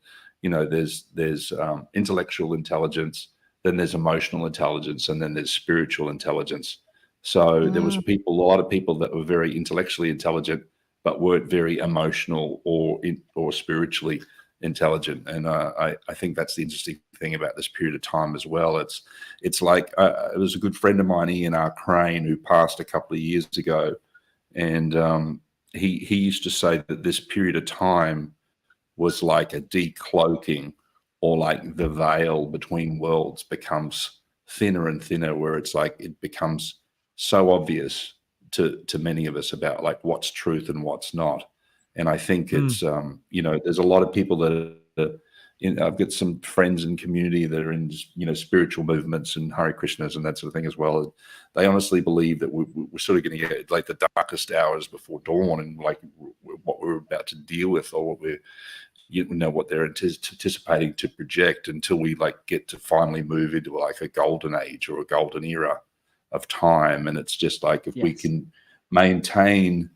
there's intellectual intelligence, then there's emotional intelligence, and then there's spiritual intelligence. So there was a lot of people that were very intellectually intelligent, but weren't very emotional or spiritually intelligent. And I think that's the interesting thing about this period of time as well. It's like it was a good friend of mine, Ian R. Crane, who passed a couple of years ago, and he used to say that this period of time was like a decloaking, or like the veil between worlds becomes thinner and thinner, where it's like it becomes so obvious to many of us about like what's truth and what's not. And I think it's there's a lot of people that I've got some friends in community that are in spiritual movements and Hare Krishnas and that sort of thing as well. They honestly believe that we're sort of going to get like the darkest hours before dawn, and like what we're about to deal with, or what they're anticipating to project, until we like get to finally move into like a golden age or a golden era. of time. And it's just like, if we Yes. can maintain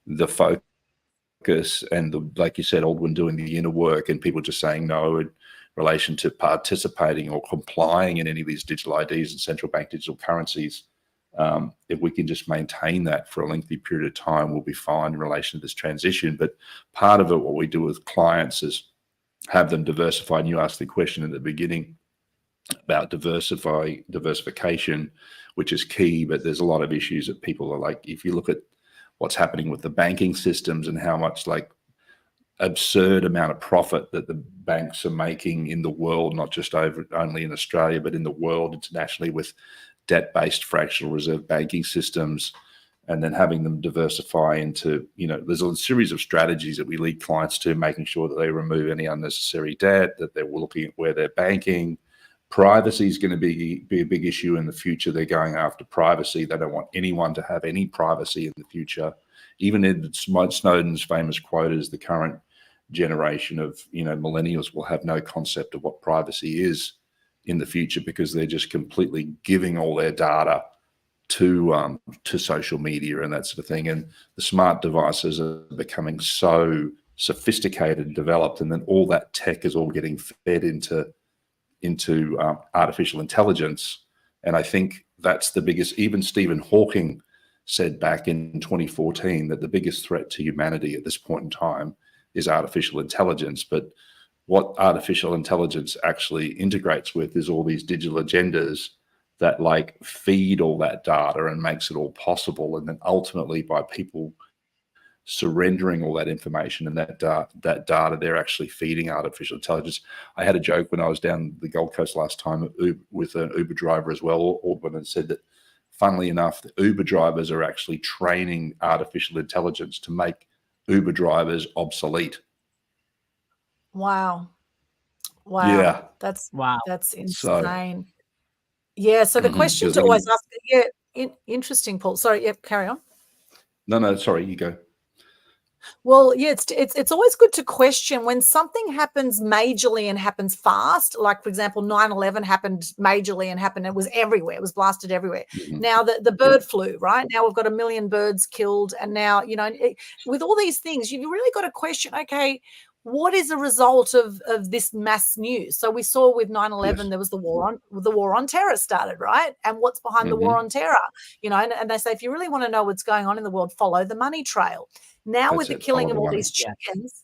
the focus and like you said, Aldwyn, doing the inner work, and people just saying no in relation to participating or complying in any of these digital IDs and central bank digital currencies, if we can just maintain that for a lengthy period of time, we'll be fine in relation to this transition. But part of it, what we do with clients is have them diversify. And you asked the question at the beginning about diversification, which is key, but there's a lot of issues that people are like, if you look at what's happening with the banking systems and how much like absurd amount of profit that the banks are making in the world, not just only in Australia, but in the world internationally, with debt-based fractional reserve banking systems, and then having them diversify into, there's a series of strategies that we lead clients to, making sure that they remove any unnecessary debt, that they're looking at where they're banking. Privacy is going to be a big issue in the future. They're going after privacy. They don't want anyone to have any privacy in the future. Even Edward Snowden's famous quote is, the current generation of millennials will have no concept of what privacy is in the future, because they're just completely giving all their data to social media and that sort of thing. And the smart devices are becoming so sophisticated and developed, and then all that tech is all getting fed into artificial intelligence. And I think that's the biggest. Even Stephen Hawking said back in 2014 that the biggest threat to humanity at this point in time is artificial intelligence. But what artificial intelligence actually integrates with is all these digital agendas that like feed all that data and makes it all possible. And then ultimately, by people surrendering all that information and that data, they're actually feeding artificial intelligence. I had a joke when I was down the Gold Coast last time with an Uber driver as well, Aldwyn, and said that, funnily enough, the Uber drivers are actually training artificial intelligence to make Uber drivers obsolete. Wow. Yeah. That's insane. So, So the question to always ask, interesting, Paul. Sorry, carry on. No, sorry, you go. Well, it's always good to question when something happens majorly and happens fast. Like, for example, 9/11 happened majorly and it was everywhere. It was blasted everywhere. Mm-hmm. Now the bird flu, right? Now we've got 1 million birds killed. And now, with all these things, you've really got to question, okay, what is a result of this mass news? So we saw with 9/11, there was the war on terror started, right? And what's behind the war on terror? And they say, if you really want to know what's going on in the world, follow the money trail. Now with the killing of all these chickens,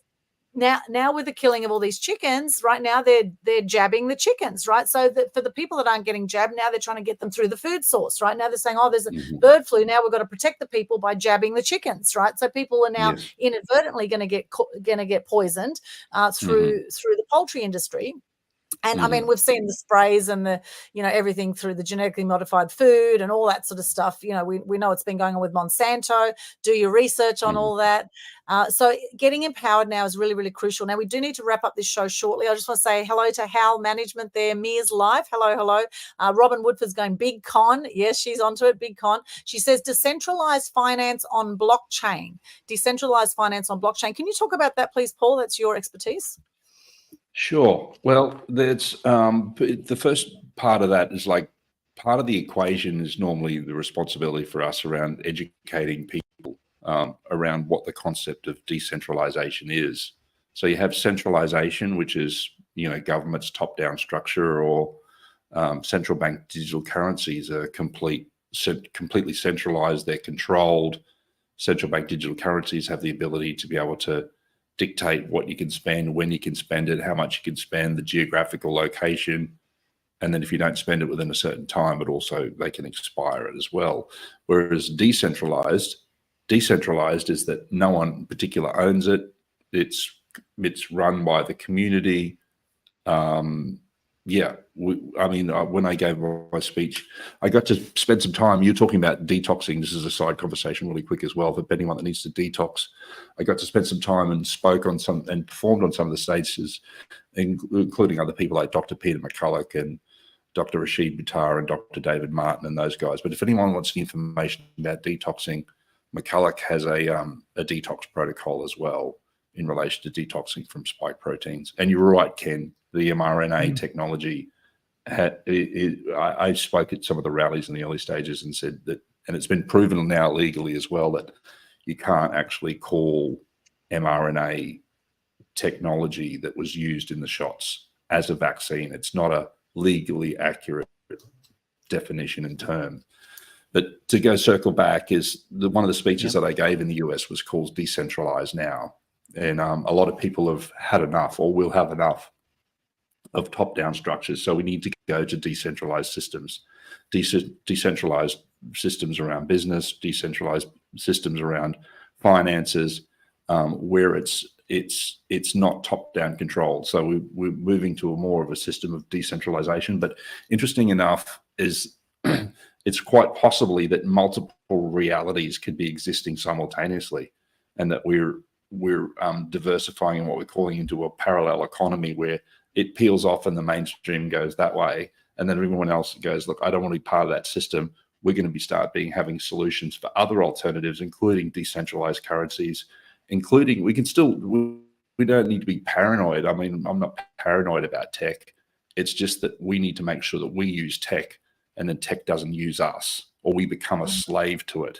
now with the killing of all these chickens, right now they're jabbing the chickens, right? So that for the people that aren't getting jabbed, now they're trying to get them through the food source, right? Now they're saying, there's a bird flu. Now we've got to protect the people by jabbing the chickens, right? So people are now inadvertently going to get poisoned through the poultry industry. And I mean, we've seen the sprays and the, everything through the genetically modified food and all that sort of stuff. We know it's been going on with Monsanto. Do your research on all that. So getting empowered now is really, really crucial. Now, we do need to wrap up this show shortly. I just want to say hello to Hal Management there, Mia's Life. Hello. Robin Woodford's going big con. Yes, she's onto it, big con. She says decentralized finance on blockchain. Decentralized finance on blockchain. Can you talk about that, please, Paul? That's your expertise. Sure. Well, that's the first part of that is like part of the equation is normally the responsibility for us around educating people around what the concept of decentralization is. So you have centralization, which is, government's top-down structure, or central bank digital currencies are completely centralized. They're controlled. Central bank digital currencies have the ability to be able to dictate what you can spend, when you can spend it, how much you can spend, the geographical location. And then if you don't spend it within a certain time, but also they can expire it as well. Whereas decentralized is that no one in particular owns it. It's run by the community. When I gave my speech, I got to spend some time. You're talking about detoxing. This is a side conversation really quick as well for anyone that needs to detox. I got to spend some time and spoke on some and performed on some of the stages, including other people like Dr. Peter McCulloch and Dr. Rashid Buttar and Dr. David Martin and those guys. But if anyone wants information about detoxing, McCulloch has a detox protocol as well in relation to detoxing from spike proteins. And you're right, Ken, the mRNA technology I spoke at some of the rallies in the early stages and said that, and it's been proven now legally as well, that you can't actually call mRNA technology that was used in the shots as a vaccine. It's not a legally accurate definition and term. But to go circle back, is one of the speeches that I gave in the US was called Decentralize Now. And a lot of people have had enough, or will have enough, of top-down structures. So we need to go to decentralized systems, decentralized systems around business, decentralized systems around finances, where it's not top-down controlled. So we're moving to a more of a system of decentralization. But interesting enough is it's quite possibly that multiple realities could be existing simultaneously, and that we're diversifying what we're calling into a parallel economy where it peels off and the mainstream goes that way, and then everyone else goes, look, I don't want to be part of that system. We're going to having solutions for other alternatives, including decentralized currencies, including we don't need to be paranoid. I mean, I'm not paranoid about tech. It's just that we need to make sure that we use tech and then tech doesn't use us, or we become a slave to it.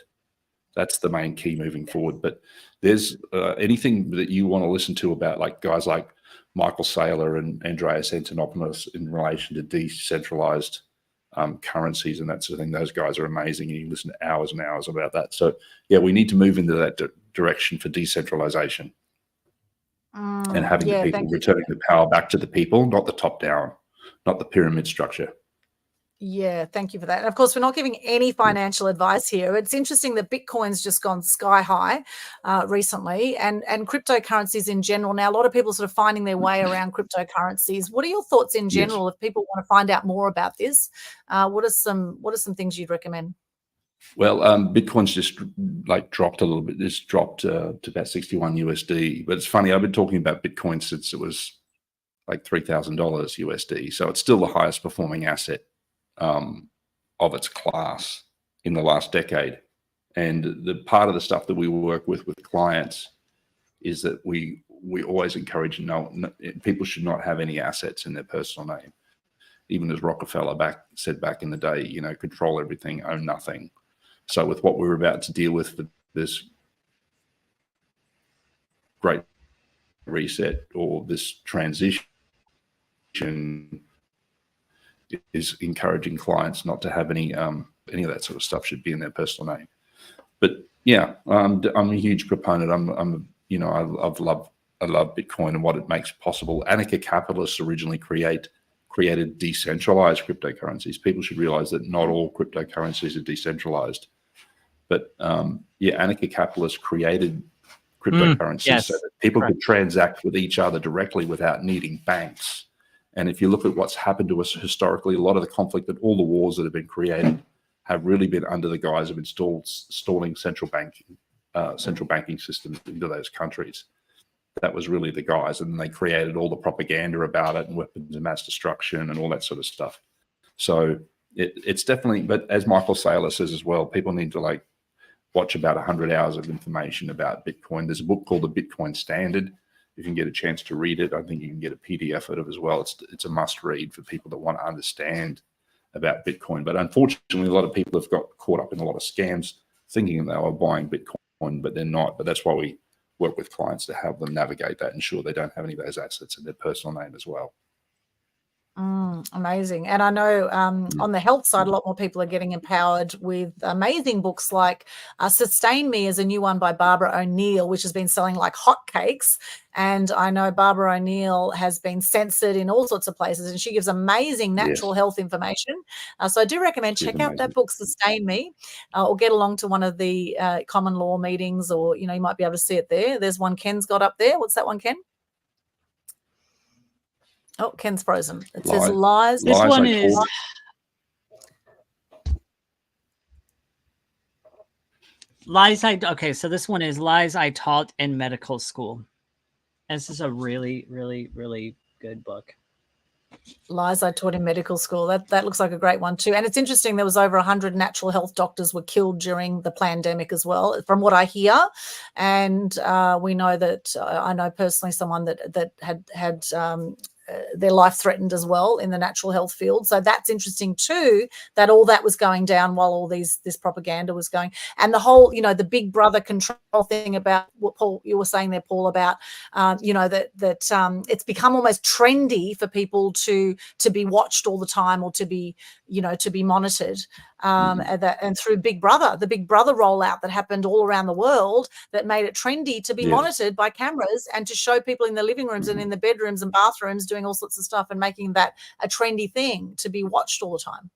That's the main key moving forward. But there's anything that you want to listen to about like guys like Michael Saylor and Andreas Antonopoulos in relation to decentralized currencies and that sort of thing. Those guys are amazing. You can listen to hours and hours about that. So yeah, we need to move into that direction for decentralization and having the people returning the power back to the people, not the top down, not the pyramid structure. Yeah, thank you for that. And of course, we're not giving any financial advice here. It's interesting that Bitcoin's just gone sky high recently, and cryptocurrencies in general. Now, a lot of people are sort of finding their way around cryptocurrencies. What are your thoughts in general if people want to find out more about this? What are some things you'd recommend? Well, Bitcoin's just like dropped a little bit. It's dropped to about 61 USD. But it's funny, I've been talking about Bitcoin since it was like $3,000 USD. So it's still the highest performing asset of its class in the last decade. And the part of the stuff that we work with clients is that we always encourage people should not have any assets in their personal name. Even as Rockefeller said back in the day, control everything, own nothing. So with what we're about to deal with this great reset or this transition, is encouraging clients not to have any of that sort of stuff should be in their personal name. But yeah, I'm a huge proponent. I love Bitcoin and what it makes possible. Anarcho-capitalists originally created decentralized cryptocurrencies. People should realize that not all cryptocurrencies are decentralized. But anarcho-capitalists created cryptocurrencies so that people could transact with each other directly without needing banks. And if you look at what's happened to us historically, a lot of the conflict that all the wars that have been created have really been under the guise of installing central banking systems into those countries. That was really the guise. And they created all the propaganda about it and weapons of mass destruction and all that sort of stuff. So it's definitely, but as Michael Saylor says as well, people need to watch about 100 hours of information about Bitcoin. There's a book called The Bitcoin Standard. If you can get a chance to read it, I think you can get a PDF of it as well. It's a must read for people that want to understand about Bitcoin. But unfortunately, a lot of people have got caught up in a lot of scams thinking they were buying Bitcoin, but they're not. But that's why we work with clients to help them navigate that, ensure they don't have any of those assets in their personal name as well. Amazing. And I know on the health side, a lot more people are getting empowered with amazing books like Sustain Me is a new one by Barbara O'Neill, which has been selling like hotcakes. And I know Barbara O'Neill has been censored in all sorts of places, and she gives amazing natural health information. So I do recommend check out that book, Sustain Me, or get along to one of the common law meetings, or, you might be able to see it there. There's one Ken's got up there. What's that one, Ken? Oh, Ken's frozen. It says lies. This one is. Okay, so this one is Lies I Taught in Medical School. And this is a really, really, really good book. Lies I Taught in Medical School. That looks like a great one too. And it's interesting, there was over 100 natural health doctors were killed during the pandemic as well, from what I hear. And we know that I know personally someone that had their life threatened as well in the natural health field. So that's interesting too, that all that was going down while all this propaganda was going. And the whole, the big brother control thing about what Paul, you were saying there, Paul, about, that it's become almost trendy for people to be watched all the time, or to be monitored. And through the Big Brother rollout that happened all around the world, that made it trendy to be monitored by cameras and to show people in the living rooms and in the bedrooms and bathrooms doing all sorts of stuff, and making that a trendy thing to be watched all the time.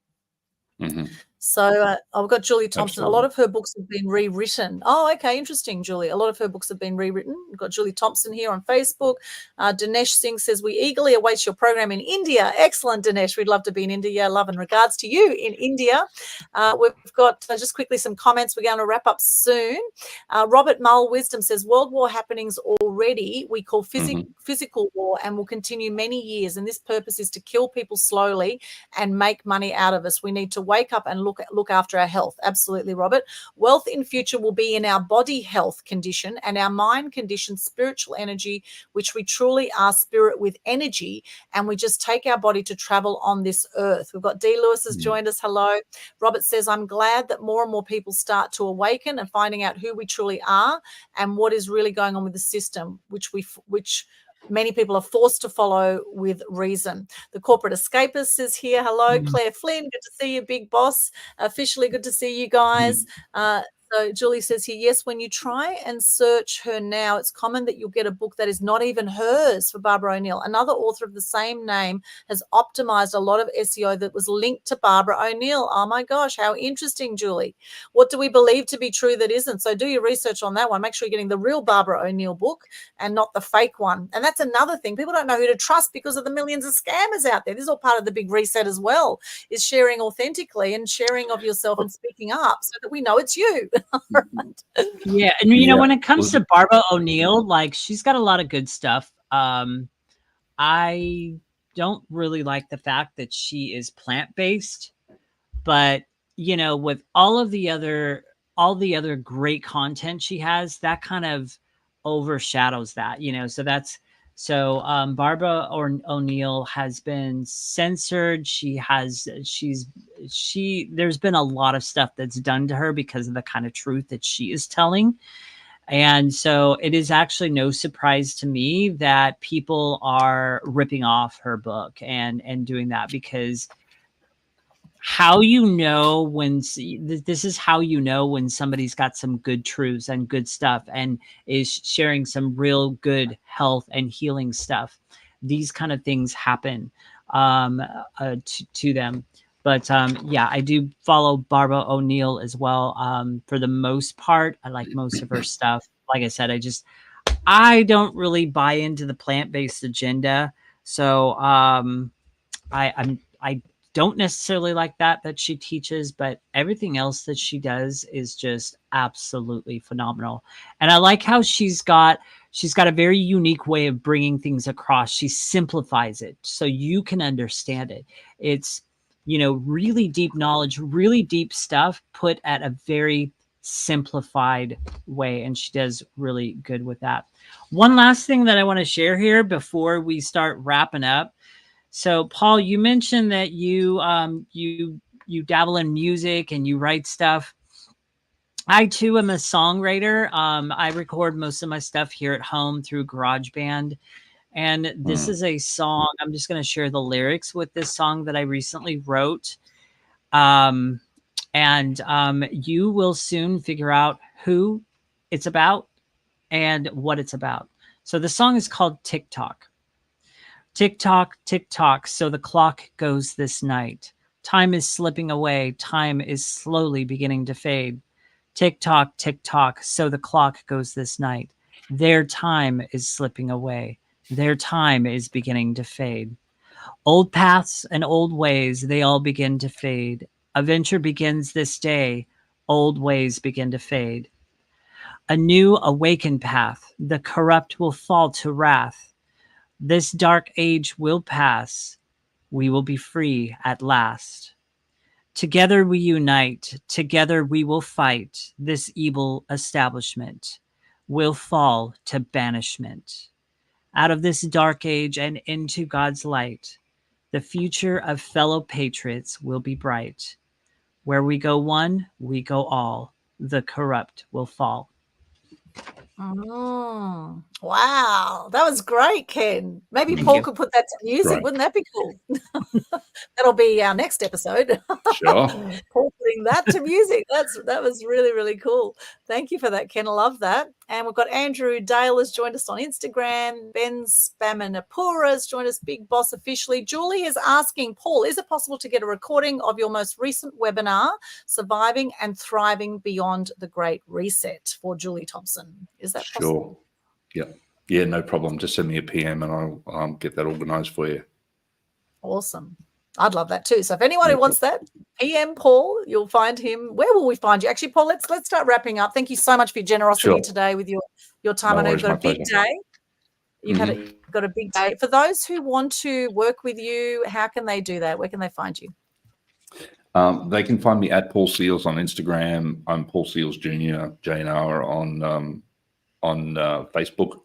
So I've got Julie Thompson. Absolutely. A lot of her books have been rewritten. Oh, okay, interesting, Julie. A lot of her books have been rewritten. We've got Julie Thompson here on Facebook. Dinesh Singh says, we eagerly await your program in India. Excellent, Dinesh. We'd love to be in India. Love and regards to you in India. We've got just quickly some comments. We're going to wrap up soon. Robert Mull Wisdom says, World War happenings already we call physical war, and will continue many years. And this purpose is to kill people slowly and make money out of us. We need to wake up and look after our health. Absolutely, Robert. Wealth in future will be in our body health condition and our mind condition, spiritual energy, which we truly are spirit with energy, and we just take our body to travel on this earth. We've got D. Lewis has joined us. Hello. Robert says, I'm glad that more and more people start to awaken and finding out who we truly are and what is really going on with the system, which many people are forced to follow with reason. The corporate escapist is here. Hello, Claire Flynn. Good to see you, big boss. Officially good to see you guys. So Julie says here, yes, when you try and search her now, it's common that you'll get a book that is not even hers for Barbara O'Neill. Another author of the same name has optimized a lot of SEO that was linked to Barbara O'Neill. Oh my gosh, how interesting, Julie. What do we believe to be true that isn't? So do your research on that one. Make sure you're getting the real Barbara O'Neill book and not the fake one. And that's another thing. People don't know who to trust because of the millions of scammers out there. This is all part of the big reset as well, is sharing authentically and sharing of yourself and speaking up so that we know it's you. Yeah, and you know, when it comes to Barbara O'Neill, like, she's got a lot of good stuff. I don't really like the fact that she is plant-based, but you know, with all the other great content she has, that kind of overshadows that, you know. So Barbara O'Neill has been censored. There's been a lot of stuff that's done to her because of the kind of truth that she is telling. And so it is actually no surprise to me that people are ripping off her book and doing that, because how you know when this is how you know when somebody's got some good truths and good stuff and is sharing some real good health and healing stuff. These kind of things happen to them. But yeah, I do follow Barbara O'Neill as well. For the most part, I like most of her stuff. Like I said, I don't really buy into the plant-based agenda. So I don't necessarily like that she teaches, but everything else that she does is just absolutely phenomenal. And I like how she's got a very unique way of bringing things across. She simplifies it so you can understand it. It's, you know, really deep knowledge, really deep stuff put at a very simplified way. And she does really good with that. One last thing that I want to share here before we start wrapping up. So, Paul, you mentioned that you dabble in music and you write stuff. I too am a songwriter. I record most of my stuff here at home through GarageBand, and this is a song. I'm just going to share the lyrics with this song that I recently wrote, and you will soon figure out who it's about and what it's about. So the song is called TikTok. Tick tock, so the clock goes this night. Time is slipping away. Time is slowly beginning to fade. Tick tock, so the clock goes this night. Their time is slipping away. Their time is beginning to fade. Old paths and old ways, they all begin to fade. A venture begins this day. Old ways begin to fade. A new awakened path. The corrupt will fall to wrath. This dark age will pass. We will be free at last. Together we unite. Together we will fight. This evil establishment will fall to banishment. out of this dark age and into God's light. The future of fellow patriots will be bright. Where we go one, we go all. The corrupt will fall. Wow, that was great, Ken. Maybe Thank Paul you. could put that to music. Great. Wouldn't that be cool? That'll be our next episode. Sure. Paul putting that to music. That was really, really cool. Thank you for that, Ken. I love that. And we've got Andrew Dale has joined us on Instagram. Ben Spamanapura has joined us, Big Boss officially. Julie is asking, Paul, is it possible to get a recording of your most recent webinar, Surviving and Thriving Beyond the Great Reset, for Julie Thompson? Is that possible? Sure. Yeah, no problem. Just send me a PM and I'll get that organized for you. Awesome. I'd love that too. So if anyone who wants that, PM Paul, you'll find him. Where will we find you? Actually, Paul, let's start wrapping up. Thank you so much for your generosity today with your time. No I know worries, you've got a big pleasure. day. You've got a big day. For those who want to work with you, how can they do that? Where can they find you? They can find me at Paul Seils on Instagram. I'm Paul Seils Jr. JNR on Facebook.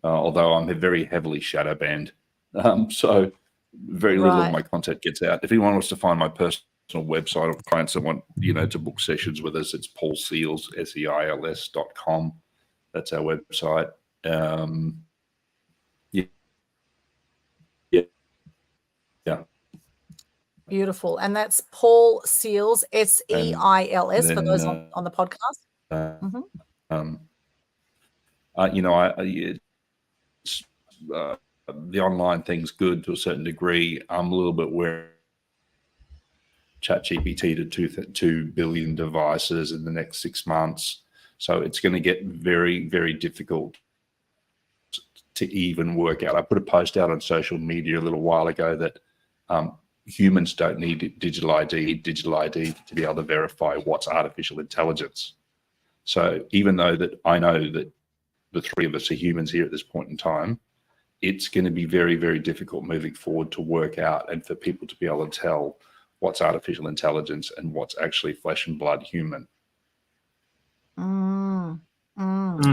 Although I'm very heavily shadow banned, so very little of my content gets out. If anyone wants to find my personal website or clients that want to book sessions with us, it's paulseils, SEILS.com. That's our website. Yeah. Beautiful. And that's Paul Seils, SEILS, for those on the podcast. The online thing's good to a certain degree. I'm a little bit wary. ChatGPT to 2 billion devices in the next 6 months. So it's going to get very, very difficult to even work out. I put a post out on social media a little while ago that humans don't need digital ID to be able to verify what's artificial intelligence. So even though that I know that the three of us are humans here at this point in time, it's going to be very, very difficult moving forward to work out and for people to be able to tell what's artificial intelligence and what's actually flesh and blood human.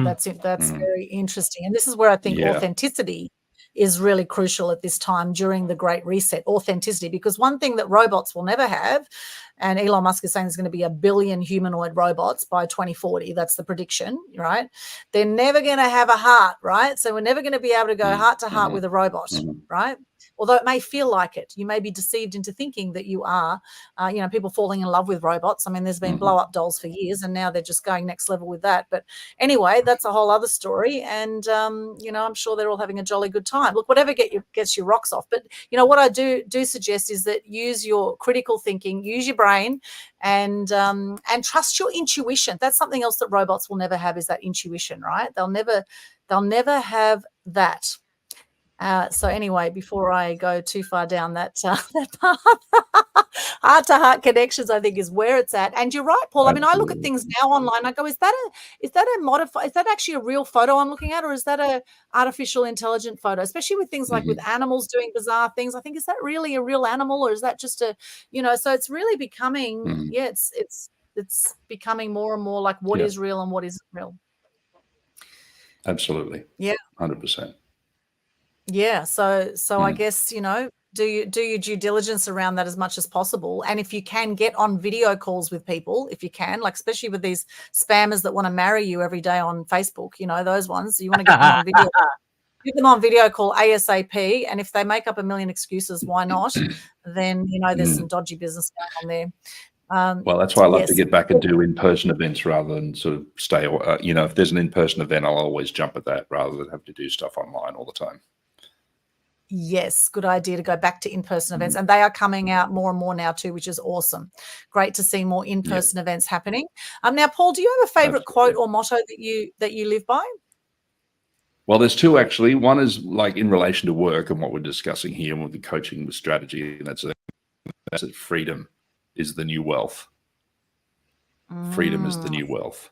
That's it. That's very interesting. And this is where I think authenticity is really crucial at this time during the Great Reset. Authenticity, because one thing that robots will never have, and Elon Musk is saying there's going to be 1 billion humanoid robots by 2040. That's the prediction, right? They're never going to have a heart, right? So we're never going to be able to go heart to heart with a robot, right? Although it may feel like it. You may be deceived into thinking that you are, people falling in love with robots. I mean, there's been blow-up dolls for years, and now they're just going next level with that. But anyway, that's a whole other story. And, I'm sure they're all having a jolly good time. Look, whatever gets your rocks off. But, what I do suggest is that use your critical thinking, use your brain, and trust your intuition. That's something else that robots will never have, is that intuition, right? They'll never have that. So anyway, before I go too far down that path, heart-to-heart connections, I think, is where it's at. And you're right, Paul. I mean, I look at things now online. I go, is that a modified? Is that actually a real photo I'm looking at, or is that a artificial intelligent photo? Especially with things like with animals doing bizarre things. I think, is that really a real animal, or is that just a, So it's really becoming, it's becoming more and more like what is real and what isn't real. Absolutely. Yeah. 100%. Yeah. So I guess, do your due diligence around that as much as possible. And if you can, get on video calls with people, if you can, like especially with these spammers that want to marry you every day on Facebook, those ones, you want to get them on video. Get them on video call ASAP. And if they make up 1 million excuses, why not? Then, there's some dodgy business going on there. Well, that's why I love to get back and do in-person events rather than sort of stay, if there's an in-person event, I'll always jump at that rather than have to do stuff online all the time. Yes, good idea to go back to in-person events. And they are coming out more and more now too, which is awesome. Great to see more in-person events happening. Now, Paul, do you have a favorite quote or motto that you live by? Well, there's two actually. One is like in relation to work and what we're discussing here with the coaching with strategy, and that's that freedom is the new wealth. Freedom is the new wealth.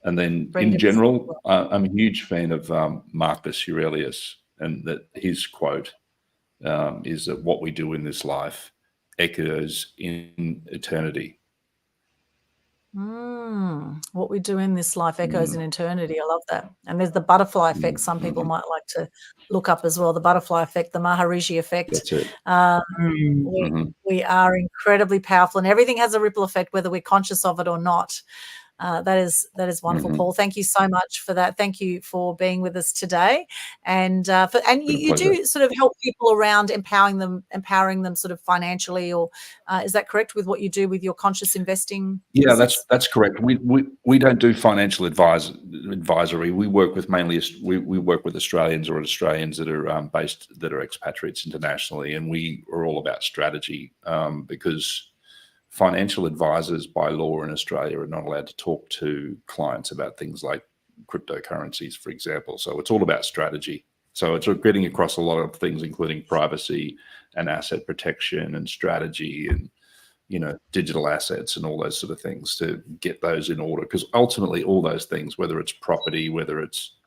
And then in general, I'm a huge fan of Marcus Aurelius, and that his quote is that what we do in this life echoes in eternity. What we do in this life echoes in eternity. I love that. And there's the butterfly effect. Some people might like to look up as well. The butterfly effect, the Maharishi effect. That's it. We are incredibly powerful, and everything has a ripple effect, whether we're conscious of it or not. That is wonderful, Paul. Thank you so much for that. Thank you for being with us today, and you do sort of help people around empowering them sort of financially, or is that correct with what you do with your conscious investing? Yeah, that's correct. We don't do financial advisory. We work with we work with Australians that are expatriates internationally, and we are all about strategy because financial advisors by law in Australia are not allowed to talk to clients about things like cryptocurrencies, for example. So it's all about strategy. So it's getting across a lot of things, including privacy and asset protection and strategy and, digital assets and all those sort of things to get those in order. Because ultimately all those things, whether it's property, whether it's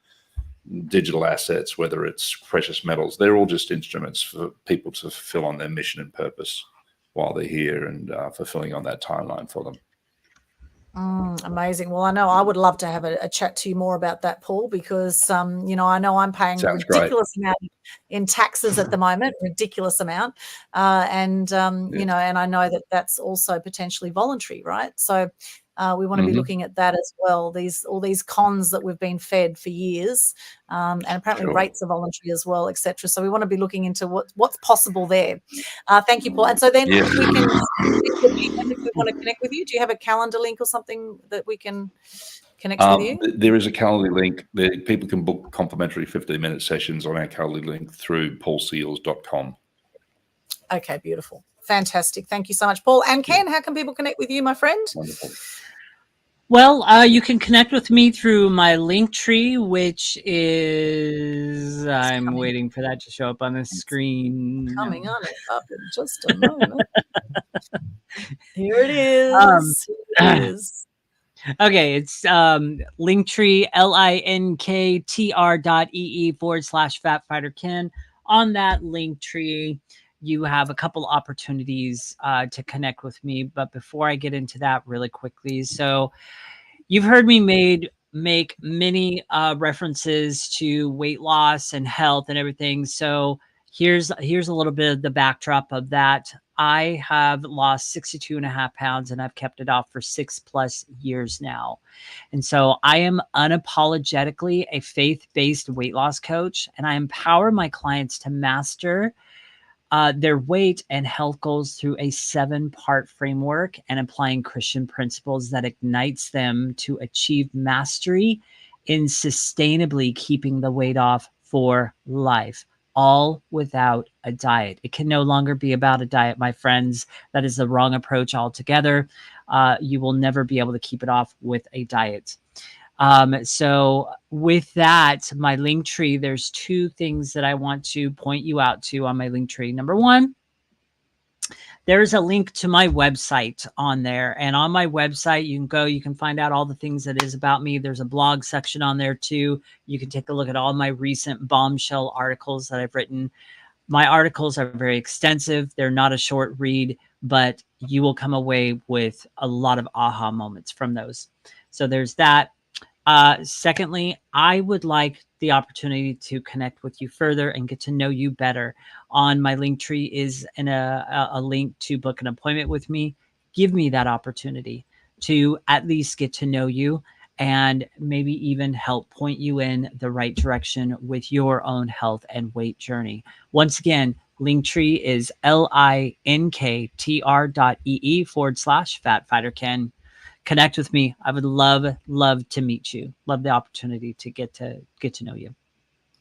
digital assets, whether it's precious metals, they're all just instruments for people to fulfill on their mission and purpose while they're here and fulfilling on that timeline for them. Amazing. Well, I know I would love to have a chat to you more about that, Paul, because, I know I'm paying a ridiculous amount in taxes at the moment, ridiculous amount. And I know that that's also potentially voluntary, right? So we want to be looking at that as well. All these cons that we've been fed for years, and apparently rates are voluntary as well, etc. So we want to be looking into what's possible there. Thank you, Paul. And so then if we want to connect with you, do you have a calendar link or something that we can connect with you? There is a calendar link. People can book complimentary 15-minute sessions on our calendar link through paulseils.com. Okay, beautiful. Fantastic. Thank you so much, Paul. And Ken, how can people connect with you, my friend? Wonderful. Well, you can connect with me through my link tree, which is I'm waiting for that to show up on the screen. Coming on it up in just a moment. Here it is. Here it is. Okay, it's Linktree, linktr.ee/FatFighterKen. On that Linktree, you have a couple opportunities to connect with me. But before I get into that really quickly, so you've heard me make many references to weight loss and health and everything. So here's a little bit of the backdrop of that. I have lost 62.5 pounds and I've kept it off for 6+ years now. And so I am unapologetically a faith-based weight loss coach, and I empower my clients to master their weight and health goals through a 7-part framework and applying Christian principles that ignites them to achieve mastery in sustainably keeping the weight off for life, all without a diet. It can no longer be about a diet, my friends. That is the wrong approach altogether. You will never be able to keep it off with a diet. So with that, my link tree, there's 2 things that I want to point you out to on my link tree. Number 1, there's a link to my website on there. And on my website, you can find out all the things that is about me. There's a blog section on there too. You can take a look at all my recent bombshell articles that I've written. My articles are very extensive. They're not a short read, but you will come away with a lot of aha moments from those. So there's that. Secondly, I would like the opportunity to connect with you further and get to know you better. On my link tree is a link to book an appointment with me. Give me that opportunity to at least get to know you and maybe even help point you in the right direction with your own health and weight journey. Once again, Linktree is linktr.ee/FatFighterKen. Connect with me. I would love to meet you. Love the opportunity to get to know you.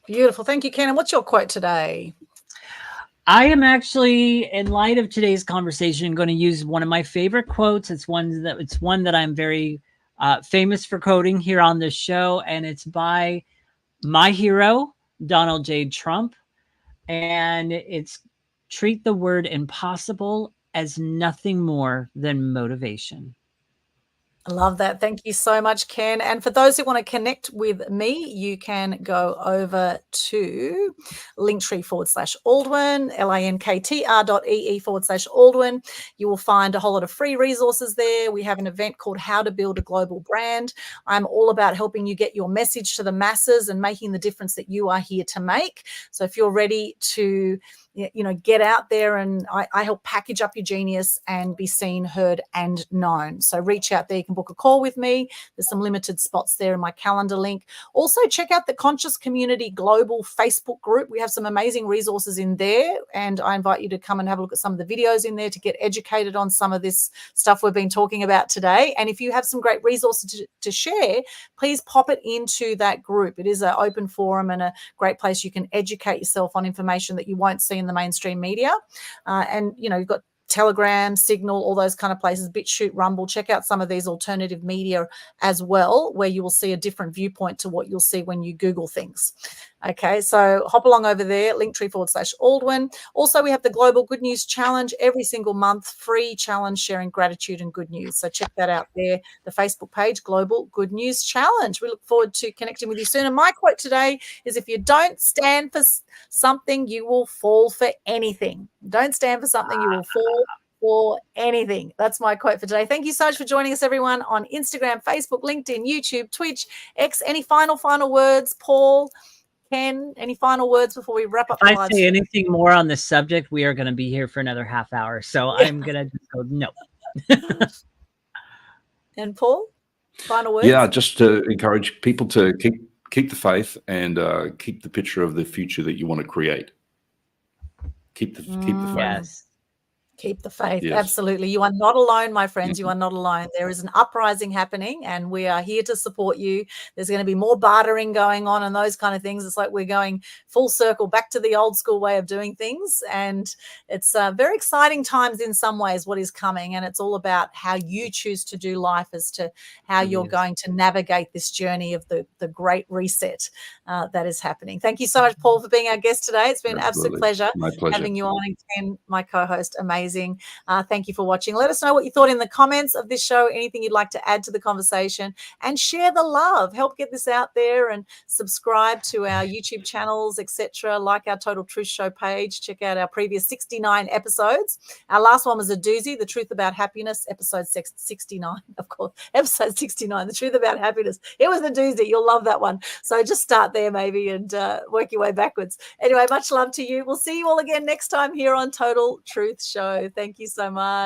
Beautiful. Thank you, Ken. And what's your quote today? I am actually, in light of today's conversation, going to use one of my favorite quotes. It's one that I'm very famous for quoting here on this show, and it's by my hero, Donald J. Trump. And it's treat the word impossible as nothing more than motivation. I love that. Thank you so much, Ken. And for those who want to connect with me, you can go over to linktree/Aldwyn, linktr.ee/Aldwyn. You will find a whole lot of free resources there. We have an event called How to Build a Global Brand. I'm all about helping you get your message to the masses and making the difference that you are here to make. So if you're ready to get out there, and I help package up your genius and be seen, heard, and known. So reach out there. You can book a call with me. There's some limited spots there in my calendar link. Also, check out the Conscious Community Global Facebook group. We have some amazing resources in there, and I invite you to come and have a look at some of the videos in there to get educated on some of this stuff we've been talking about today. And if you have some great resources to share, please pop it into that group. It is an open forum and a great place you can educate yourself on information that you won't see in the mainstream media. And you've got Telegram, Signal, all those kind of places, BitChute, Rumble. Check out some of these alternative media as well, where you will see a different viewpoint to what you'll see when you Google things. Okay, so hop along over there, linktree/Aldwyn. Also, we have the Global Good News Challenge every single month, free challenge sharing gratitude and good news. So check that out there, the Facebook page, Global Good News Challenge. We look forward to connecting with you soon. And my quote today is, if you don't stand for something, you will fall for anything. Don't stand for something, you will fall for anything. That's my quote for today. Thank you so much for joining us, everyone, on Instagram, Facebook, LinkedIn, YouTube, Twitch, X. Any final words, Paul? Ken, any final words before we wrap up? If I say anything more on this subject, we are going to be here for another half hour. So I'm going to just go, no. And Paul, final words? Yeah, just to encourage people to keep the faith and keep the picture of the future that you want to create. Keep the faith. Yes. Keep the faith. Yes. Absolutely. You are not alone, my friends. You are not alone. There is an uprising happening, and we are here to support you. There's going to be more bartering going on and those kind of things. It's like we're going full circle back to the old school way of doing things. And it's very exciting times in some ways, what is coming. And it's all about how you choose to do life as to how you're going to navigate this journey of the great reset that is happening. Thank you so much, Paul, for being our guest today. It's been an absolute pleasure. My pleasure. Having you on, and Ken, my co-host. Amazing. Thank you for watching. Let us know what you thought in the comments of this show, anything you'd like to add to the conversation, and share the love. Help get this out there, and subscribe to our YouTube channels, etc. Like our Total Truth Show page. Check out our previous 69 episodes. Our last one was a doozy, The Truth About Happiness, episode 69, of course. Episode 69, The Truth About Happiness. It was a doozy. You'll love that one. So just start there maybe and work your way backwards. Anyway, much love to you. We'll see you all again next time here on Total Truth Show. Thank you so much.